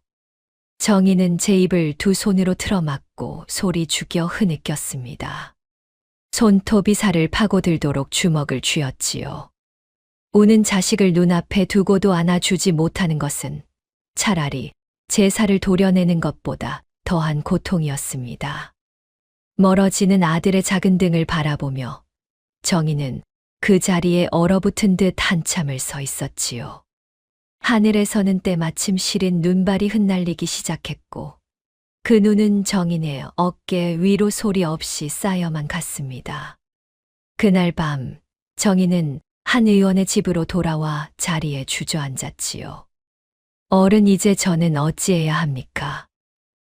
정인은 제 입을 두 손으로 틀어막고 소리 죽여 흐느꼈습니다. 손톱이 살을 파고들도록 주먹을 쥐었지요. 우는 자식을 눈앞에 두고도 안아주지 못하는 것은 차라리 제 살을 도려내는 것보다 더한 고통이었습니다. 멀어지는 아들의 작은 등을 바라보며 정인은 그 자리에 얼어붙은 듯 한참을 서 있었지요. 하늘에서는 때마침 시린 눈발이 흩날리기 시작했고 그 눈은 정인의 어깨 위로 소리 없이 쌓여만 갔습니다. 그날 밤 정인은 한 의원의 집으로 돌아와 자리에 주저앉았지요. 어른, 이제 저는 어찌해야 합니까?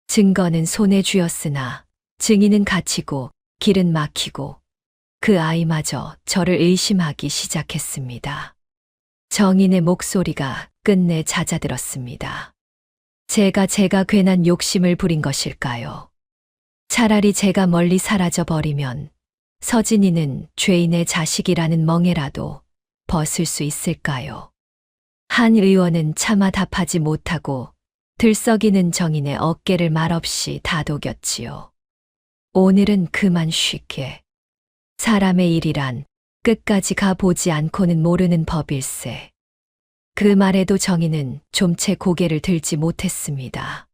증거는 손에 쥐었으나 증인은 갇히고 길은 막히고 그 아이마저 저를 의심하기 시작했습니다. 정인의 목소리가 끝내 잦아들었습니다. 제가 괜한 욕심을 부린 것일까요? 차라리 제가 멀리 사라져 버리면 서진이는 죄인의 자식이라는 멍에라도 벗을 수 있을까요? 한 의원은 차마 답하지 못하고 들썩이는 정인의 어깨를 말없이 다독였지요. 오늘은 그만 쉬게. 사람의 일이란 끝까지 가보지 않고는 모르는 법일세. 그 말에도 정인은 좀채 고개를 들지 못했습니다.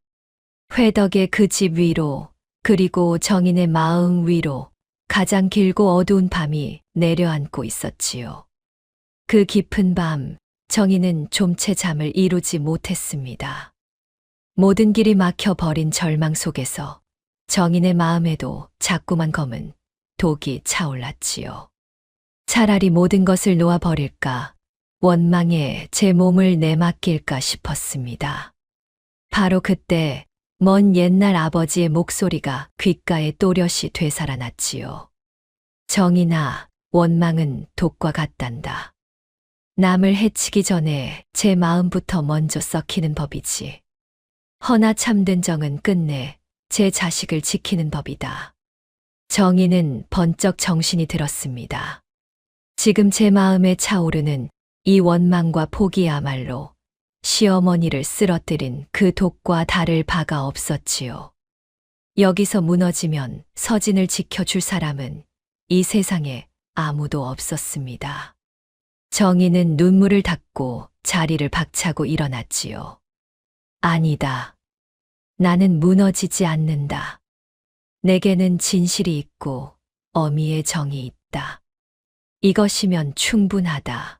회덕의 그 집 위로 그리고 정인의 마음 위로 가장 길고 어두운 밤이 내려앉고 있었지요. 그 깊은 밤 정인은 좀채 잠을 이루지 못했습니다. 모든 길이 막혀버린 절망 속에서 정인의 마음에도 자꾸만 검은 독이 차올랐지요. 차라리 모든 것을 놓아버릴까, 원망에 제 몸을 내맡길까 싶었습니다. 바로 그때 먼 옛날 아버지의 목소리가 귓가에 또렷이 되살아났지요. 정인아, 원망은 독과 같단다. 남을 해치기 전에 제 마음부터 먼저 썩히는 법이지. 허나 참된 정은 끝내 제 자식을 지키는 법이다. 정인은 번쩍 정신이 들었습니다. 지금 제 마음에 차오르는 이 원망과 포기야말로 시어머니를 쓰러뜨린 그 독과 다를 바가 없었지요. 여기서 무너지면 서진을 지켜줄 사람은 이 세상에 아무도 없었습니다. 정인은 눈물을 닦고 자리를 박차고 일어났지요. 아니다. 나는 무너지지 않는다. 내게는 진실이 있고 어미의 정이 있다. 이것이면 충분하다.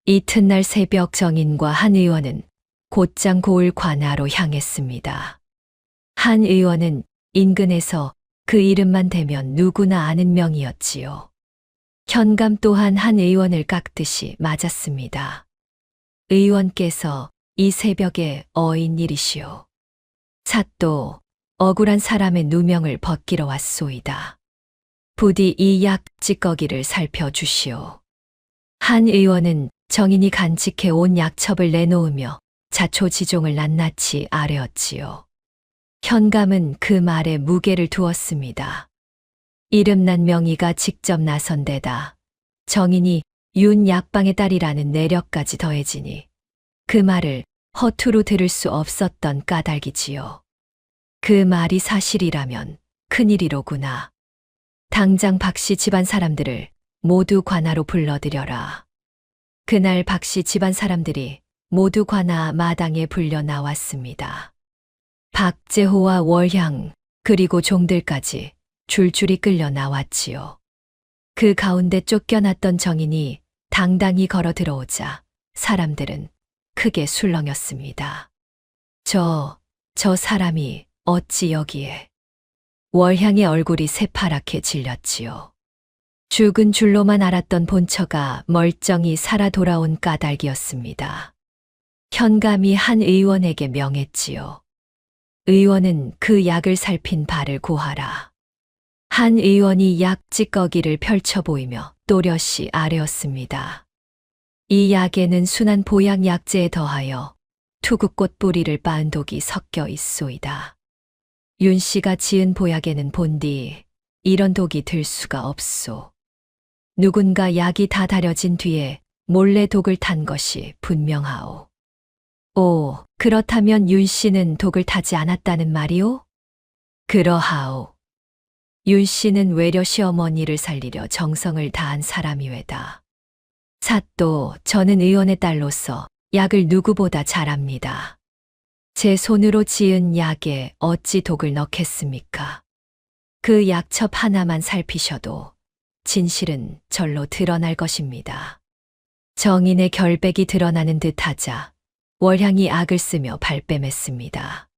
이튿날 새벽 정인과 한 의원은 곧장 고을 관하로 향했습니다. 한 의원은 인근에서 그 이름만 대면 누구나 아는 명이었지요. 현감 또한 한 의원을 깎듯이 맞았습니다. 의원께서 이 새벽에 어인 일이시오. 사또 억울한 사람의 누명을 벗기러 왔소이다. 부디 이 약 찌꺼기를 살펴주시오. 한 의원은 정인이 간직해 온 약첩을 내놓으며 자초지종을 낱낱이 아뢰었지요. 현감은 그 말에 무게를 두었습니다. 이름난 명의가 직접 나선 데다 정인이 윤 약방의 딸이라는 내력까지 더해지니 그 말을 허투루 들을 수 없었던 까닭이지요. 그 말이 사실이라면 큰일이로구나. 당장 박씨 집안 사람들을 모두 관하로 불러들여라. 그날 박씨 집안 사람들이 모두 관하 마당에 불려 나왔습니다. 박재호와 월향 그리고 종들까지 줄줄이 끌려 나왔지요. 그 가운데 쫓겨났던 정인이 당당히 걸어 들어오자 사람들은 크게 술렁였습니다. 저 사람이 어찌 여기에? 월향의 얼굴이 새파랗게 질렸지요. 죽은 줄로만 알았던 본처가 멀쩡히 살아 돌아온 까닭이었습니다. 현감이 한 의원에게 명했지요. 의원은 그 약을 살핀 발을 고하라. 한 의원이 약 찌꺼기를 펼쳐 보이며 또렷이 아뢰었습니다. 이 약에는 순한 보약 약재에 더하여 투구꽃 뿌리를 빻은 독이 섞여 있소이다. 윤 씨가 지은 보약에는 본디 이런 독이 들 수가 없소. 누군가 약이 다 다려진 뒤에 몰래 독을 탄 것이 분명하오. 오, 그렇다면 윤 씨는 독을 타지 않았다는 말이오? 그러하오. 윤 씨는 외려 시어머니를 살리려 정성을 다한 사람이외다. 사또, 저는 의원의 딸로서 약을 누구보다 잘 압니다. 제 손으로 지은 약에 어찌 독을 넣겠습니까? 그 약첩 하나만 살피셔도 진실은 절로 드러날 것입니다. 정인의 결백이 드러나는 듯하자 월향이 악을 쓰며 발뺌했습니다.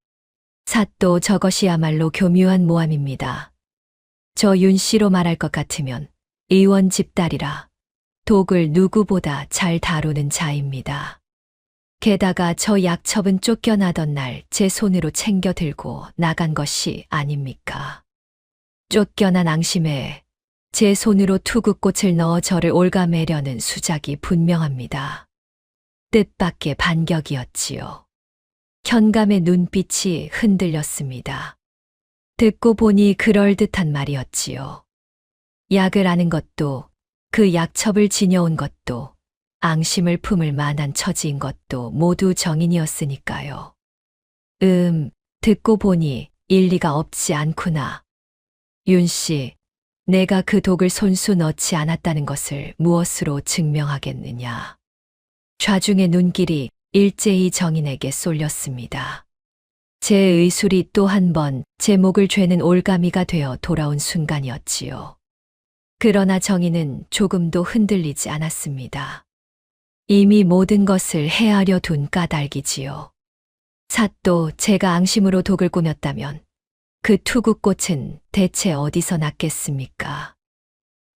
사또, 저것이야말로 교묘한 모함입니다. 저 윤 씨로 말할 것 같으면 의원 집딸이라 독을 누구보다 잘 다루는 자입니다. 게다가 저 약첩은 쫓겨나던 날 제 손으로 챙겨 들고 나간 것이 아닙니까? 쫓겨난 앙심에 제 손으로 투구꽃을 넣어 저를 올가매려는 수작이 분명합니다. 뜻밖의 반격이었지요. 현감의 눈빛이 흔들렸습니다. 듣고 보니 그럴듯한 말이었지요. 약을 아는 것도 그 약첩을 지녀온 것도 앙심을 품을 만한 처지인 것도 모두 정인이었으니까요. 듣고 보니 일리가 없지 않구나. 윤 씨, 내가 그 독을 손수 넣지 않았다는 것을 무엇으로 증명하겠느냐. 좌중의 눈길이 일제히 정인에게 쏠렸습니다. 제 의술이 또 한 번 제 목을 죄는 올가미가 되어 돌아온 순간이었지요. 그러나 정인은 조금도 흔들리지 않았습니다. 이미 모든 것을 헤아려 둔 까닭이지요. 사또, 제가 앙심으로 독을 꾸몄다면 그 투구꽃은 대체 어디서 났겠습니까?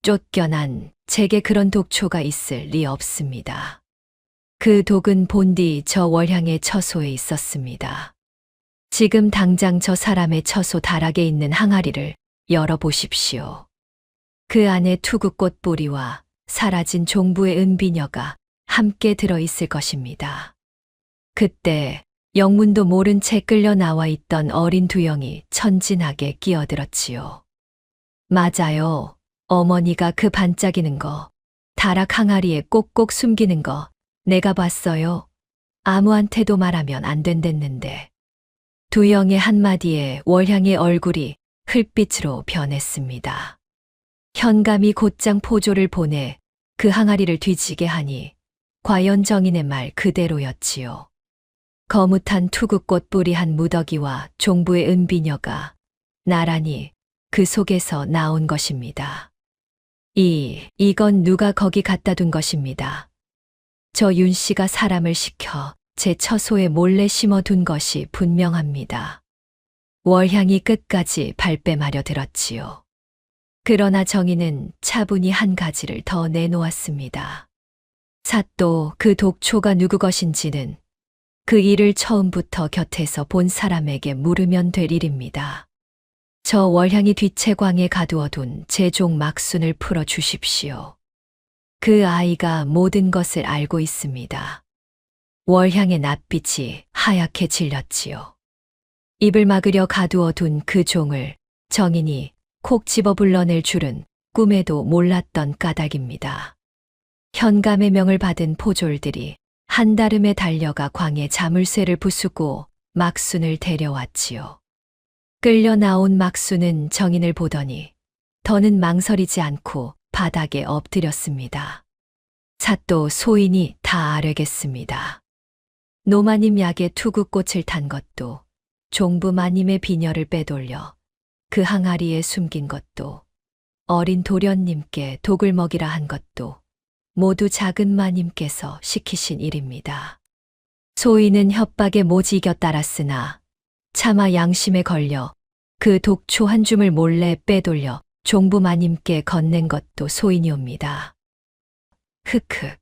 쫓겨난 제게 그런 독초가 있을 리 없습니다. 그 독은 본디 저 월향의 처소에 있었습니다. 지금 당장 저 사람의 처소 다락에 있는 항아리를 열어보십시오. 그 안에 투구꽃 뿌리와 사라진 종부의 은비녀가 함께 들어있을 것입니다. 그때 영문도 모른 채 끌려 나와 있던 어린 두영이 천진하게 끼어들었지요. 맞아요. 어머니가 그 반짝이는 거, 다락 항아리에 꼭꼭 숨기는 거 내가 봤어요. 아무한테도 말하면 안 된댔는데. 두영의 한마디에 월향의 얼굴이 흙빛으로 변했습니다. 현감이 곧장 포조를 보내 그 항아리를 뒤지게 하니 과연 정인의 말 그대로였지요. 거뭇한 투구꽃 뿌리 한 무더기와 종부의 은비녀가 나란히 그 속에서 나온 것입니다. 이건 누가 거기 갖다 둔 것입니다. 저 윤 씨가 사람을 시켜 제 처소에 몰래 심어둔 것이 분명합니다. 월향이 끝까지 발뺌하려 들었지요. 그러나 정인은 차분히 한 가지를 더 내놓았습니다. 사또, 그 독초가 누구 것인지는 그 일을 처음부터 곁에서 본 사람에게 물으면 될 일입니다. 저 월향이 뒷채광에 가두어둔 제 종 막순을 풀어주십시오. 그 아이가 모든 것을 알고 있습니다. 월향의 낯빛이 하얗게 질렸지요. 입을 막으려 가두어둔 그 종을 정인이 콕 집어 불러낼 줄은 꿈에도 몰랐던 까닭입니다. 현감의 명을 받은 포졸들이 한달음에 달려가 광에 자물쇠를 부수고 막순을 데려왔지요. 끌려 나온 막순은 정인을 보더니 더는 망설이지 않고 바닥에 엎드렸습니다. 사또, 소인이 다 아뢰겠습니다. 노마님 약에 투구꽃을 탄 것도, 종부 마님의 비녀를 빼돌려 그 항아리에 숨긴 것도, 어린 도련님께 독을 먹이라 한 것도 모두 작은 마님께서 시키신 일입니다. 소인은 협박에 못 이겨 따랐으나 차마 양심에 걸려 그 독초 한 줌을 몰래 빼돌려 종부 마님께 건넨 것도 소인이옵니다. 흑흑.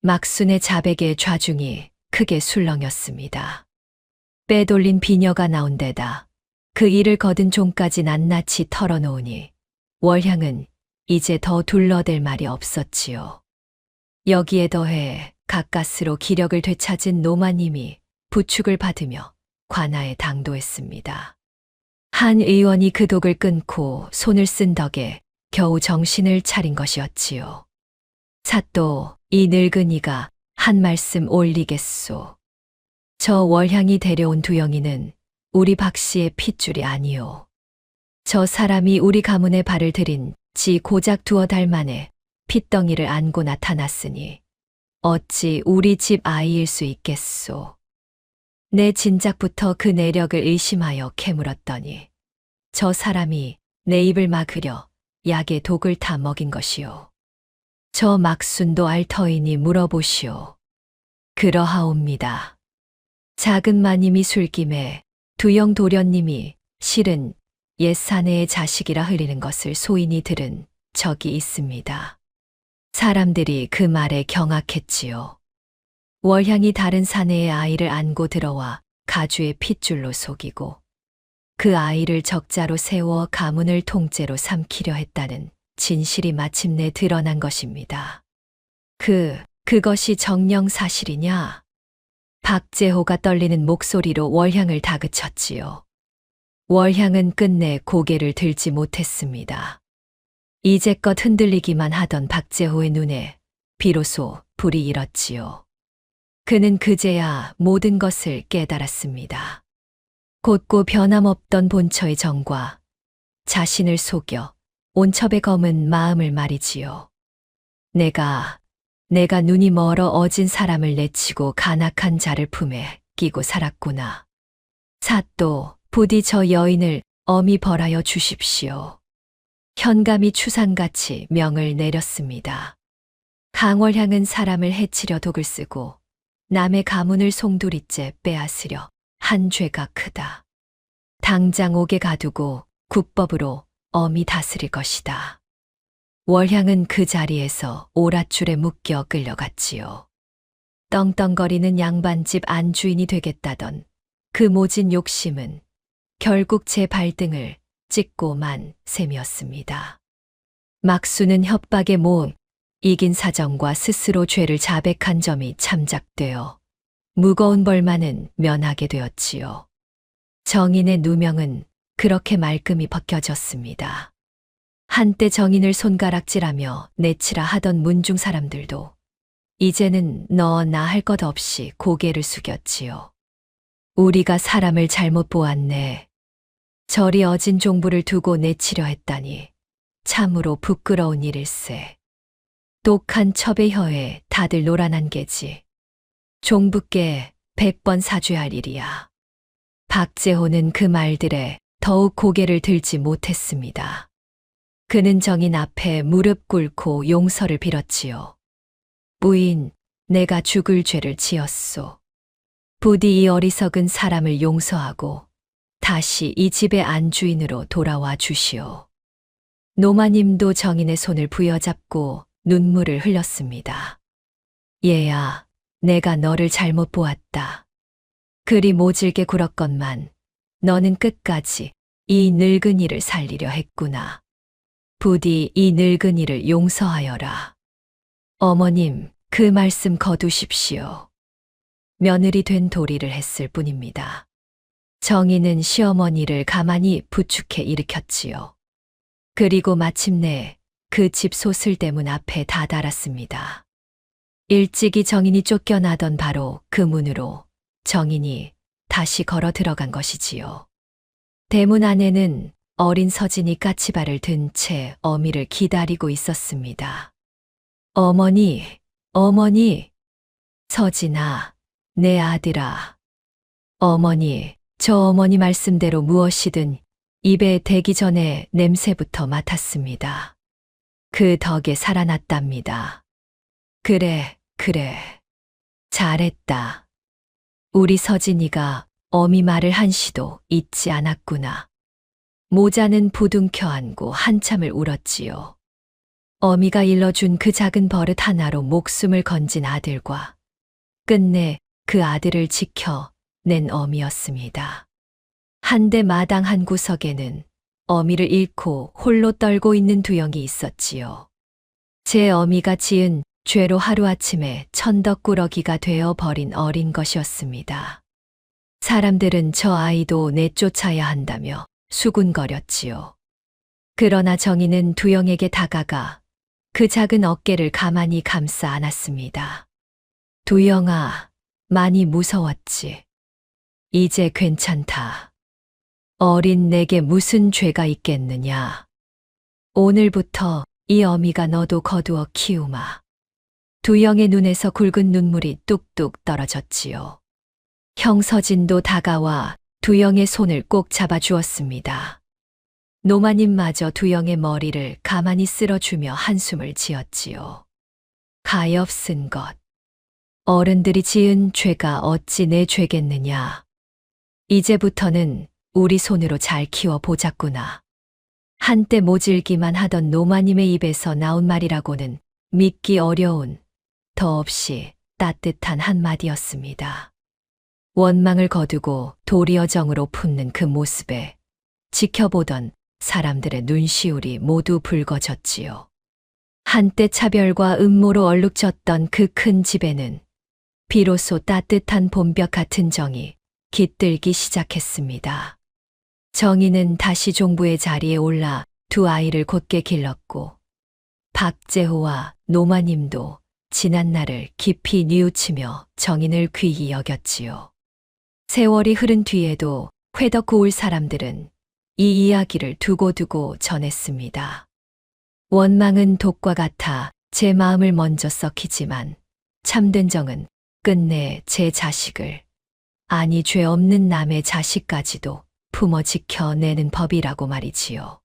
막순의 자백의 좌중이 크게 술렁였습니다. 빼돌린 비녀가 나온 데다 그 일을 거둔 종까지 낱낱이 털어놓으니 월향은 이제 더 둘러댈 말이 없었지요. 여기에 더해 가까스로 기력을 되찾은 노마님이 부축을 받으며 관아에 당도했습니다. 한 의원이 그 독을 끊고 손을 쓴 덕에 겨우 정신을 차린 것이었지요. 사또 이 늙은이가 한 말씀 올리겠소. 저 월향이 데려온 두영이는 우리 박씨의 핏줄이 아니오. 저 사람이 우리 가문에 발을 들인 지 고작 2달 만에 핏덩이를 안고 나타났으니 어찌 우리 집 아이일 수 있겠소. 내 진작부터 그 내력을 의심하여 캐물었더니 저 사람이 내 입을 막으려 약에 독을 타 먹인 것이오. 저 막순도 알 터이니 물어보시오. 그러하옵니다. 작은 마님이 술김에 두영 도련님이 실은 옛 사내의 자식이라 흘리는 것을 소인이 들은 적이 있습니다. 사람들이 그 말에 경악했지요. 월향이 다른 사내의 아이를 안고 들어와 가주의 핏줄로 속이고 그 아이를 적자로 세워 가문을 통째로 삼키려 했다는 진실이 마침내 드러난 것입니다. 그것이 정녕 사실이냐? 박재호가 떨리는 목소리로 월향을 다그쳤지요. 월향은 끝내 고개를 들지 못했습니다. 이제껏 흔들리기만 하던 박재호의 눈에 비로소 불이 일었지요. 그는 그제야 모든 것을 깨달았습니다. 곧고 변함없던 본처의 정과 자신을 속여 온첩에 검은 마음을 말이지요. 내가 눈이 멀어 어진 사람을 내치고 간악한 자를 품에 끼고 살았구나. 사또, 부디 저 여인을 엄히 벌하여 주십시오. 현감이 추상같이 명을 내렸습니다. 강월향은 사람을 해치려 독을 쓰고 남의 가문을 송두리째 빼앗으려 한 죄가 크다. 당장 옥에 가두고 국법으로 엄히 다스릴 것이다. 월향은 그 자리에서 오랏줄에 묶여 끌려갔지요. 떵떵거리는 양반집 안주인이 되겠다던 그 모진 욕심은 결국 제 발등을 찍고 만 셈이었습니다. 막수는 협박에 못 이긴 사정과 스스로 죄를 자백한 점이 참작되어 무거운 벌만은 면하게 되었지요. 정인의 누명은 그렇게 말끔히 벗겨졌습니다. 한때 정인을 손가락질하며 내치라 하던 문중 사람들도 이제는 너 나 할 것 없이 고개를 숙였지요. 우리가 사람을 잘못 보았네. 저리 어진 종부를 두고 내치려 했다니 참으로 부끄러운 일일세. 독한 첩의 혀에 다들 노란한 게지. 종부께 100번 사죄할 일이야. 박재호는 그 말들에 더욱 고개를 들지 못했습니다. 그는 정인 앞에 무릎 꿇고 용서를 빌었지요. 부인, 내가 죽을 죄를 지었소. 부디 이 어리석은 사람을 용서하고 다시 이 집의 안주인으로 돌아와 주시오. 노마님도 정인의 손을 부여잡고 눈물을 흘렸습니다. 얘야, 내가 너를 잘못 보았다. 그리 모질게 굴었건만 너는 끝까지 이 늙은이를 살리려 했구나. 부디 이 늙은이를 용서하여라. 어머님, 그 말씀 거두십시오. 며느리 된 도리를 했을 뿐입니다. 정인은 시어머니를 가만히 부축해 일으켰지요. 그리고 마침내 그 집 소슬대문 앞에 다다랐습니다. 일찍이 정인이 쫓겨나던 바로 그 문으로 정인이 다시 걸어 들어간 것이지요. 대문 안에는 어린 서진이 까치발을 든 채 어미를 기다리고 있었습니다. 어머니, 어머니, 서진아, 내 아들아. 어머니, 저 어머니 말씀대로 무엇이든 입에 대기 전에 냄새부터 맡았습니다. 그 덕에 살아났답니다. 그래. 잘했다. 우리 서진이가 어미 말을 한시도 잊지 않았구나. 모자는 부둥켜 안고 한참을 울었지요. 어미가 일러준 그 작은 버릇 하나로 목숨을 건진 아들과 끝내 그 아들을 지켜낸 어미였습니다. 한데 마당 한 구석에는 어미를 잃고 홀로 떨고 있는 두영이 있었지요. 제 어미가 지은 죄로 하루아침에 천덕꾸러기가 되어 버린 어린 것이었습니다. 사람들은 저 아이도 내쫓아야 한다며 수군거렸지요. 그러나 정희는 두영에게 다가가 그 작은 어깨를 가만히 감싸 안았습니다. 두영아, 많이 무서웠지. 이제 괜찮다. 어린 내게 무슨 죄가 있겠느냐. 오늘부터 이 어미가 너도 거두어 키우마. 두영의 눈에서 굵은 눈물이 뚝뚝 떨어졌지요. 형 서진도 다가와 두영의 손을 꼭 잡아주었습니다. 노마님마저 두영의 머리를 가만히 쓸어주며 한숨을 지었지요. 가엾은 것. 어른들이 지은 죄가 어찌 내 죄겠느냐. 이제부터는 우리 손으로 잘 키워보자꾸나. 한때 모질기만 하던 노마님의 입에서 나온 말이라고는 믿기 어려운, 더없이 따뜻한 한마디였습니다. 원망을 거두고 도리어 정으로 품는 그 모습에 지켜보던 사람들의 눈시울이 모두 붉어졌지요. 한때 차별과 음모로 얼룩졌던 그 큰 집에는 비로소 따뜻한 봄볕 같은 정이 깃들기 시작했습니다. 정희는 다시 종부의 자리에 올라 두 아이를 곧게 길렀고 박재호와 노마님도 지난 날을 깊이 뉘우치며 정인을 귀히 여겼지요. 세월이 흐른 뒤에도 회덕 고을 사람들은 이 이야기를 두고두고 전했습니다. 원망은 독과 같아 제 마음을 먼저 썩히지만 참된 정은 끝내 제 자식을, 아니 죄 없는 남의 자식까지도 품어 지켜내는 법이라고 말이지요.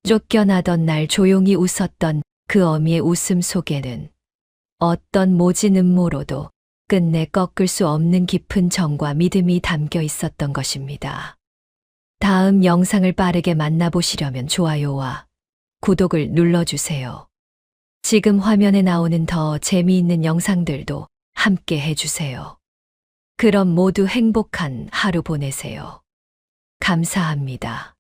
쫓겨나던 날 조용히 웃었던 그 어미의 웃음 속에는 어떤 모진 음모로도 끝내 꺾을 수 없는 깊은 정과 믿음이 담겨 있었던 것입니다. 다음 영상을 빠르게 만나보시려면 좋아요와 구독을 눌러주세요. 지금 화면에 나오는 더 재미있는 영상들도 함께 해주세요. 그럼 모두 행복한 하루 보내세요. 감사합니다.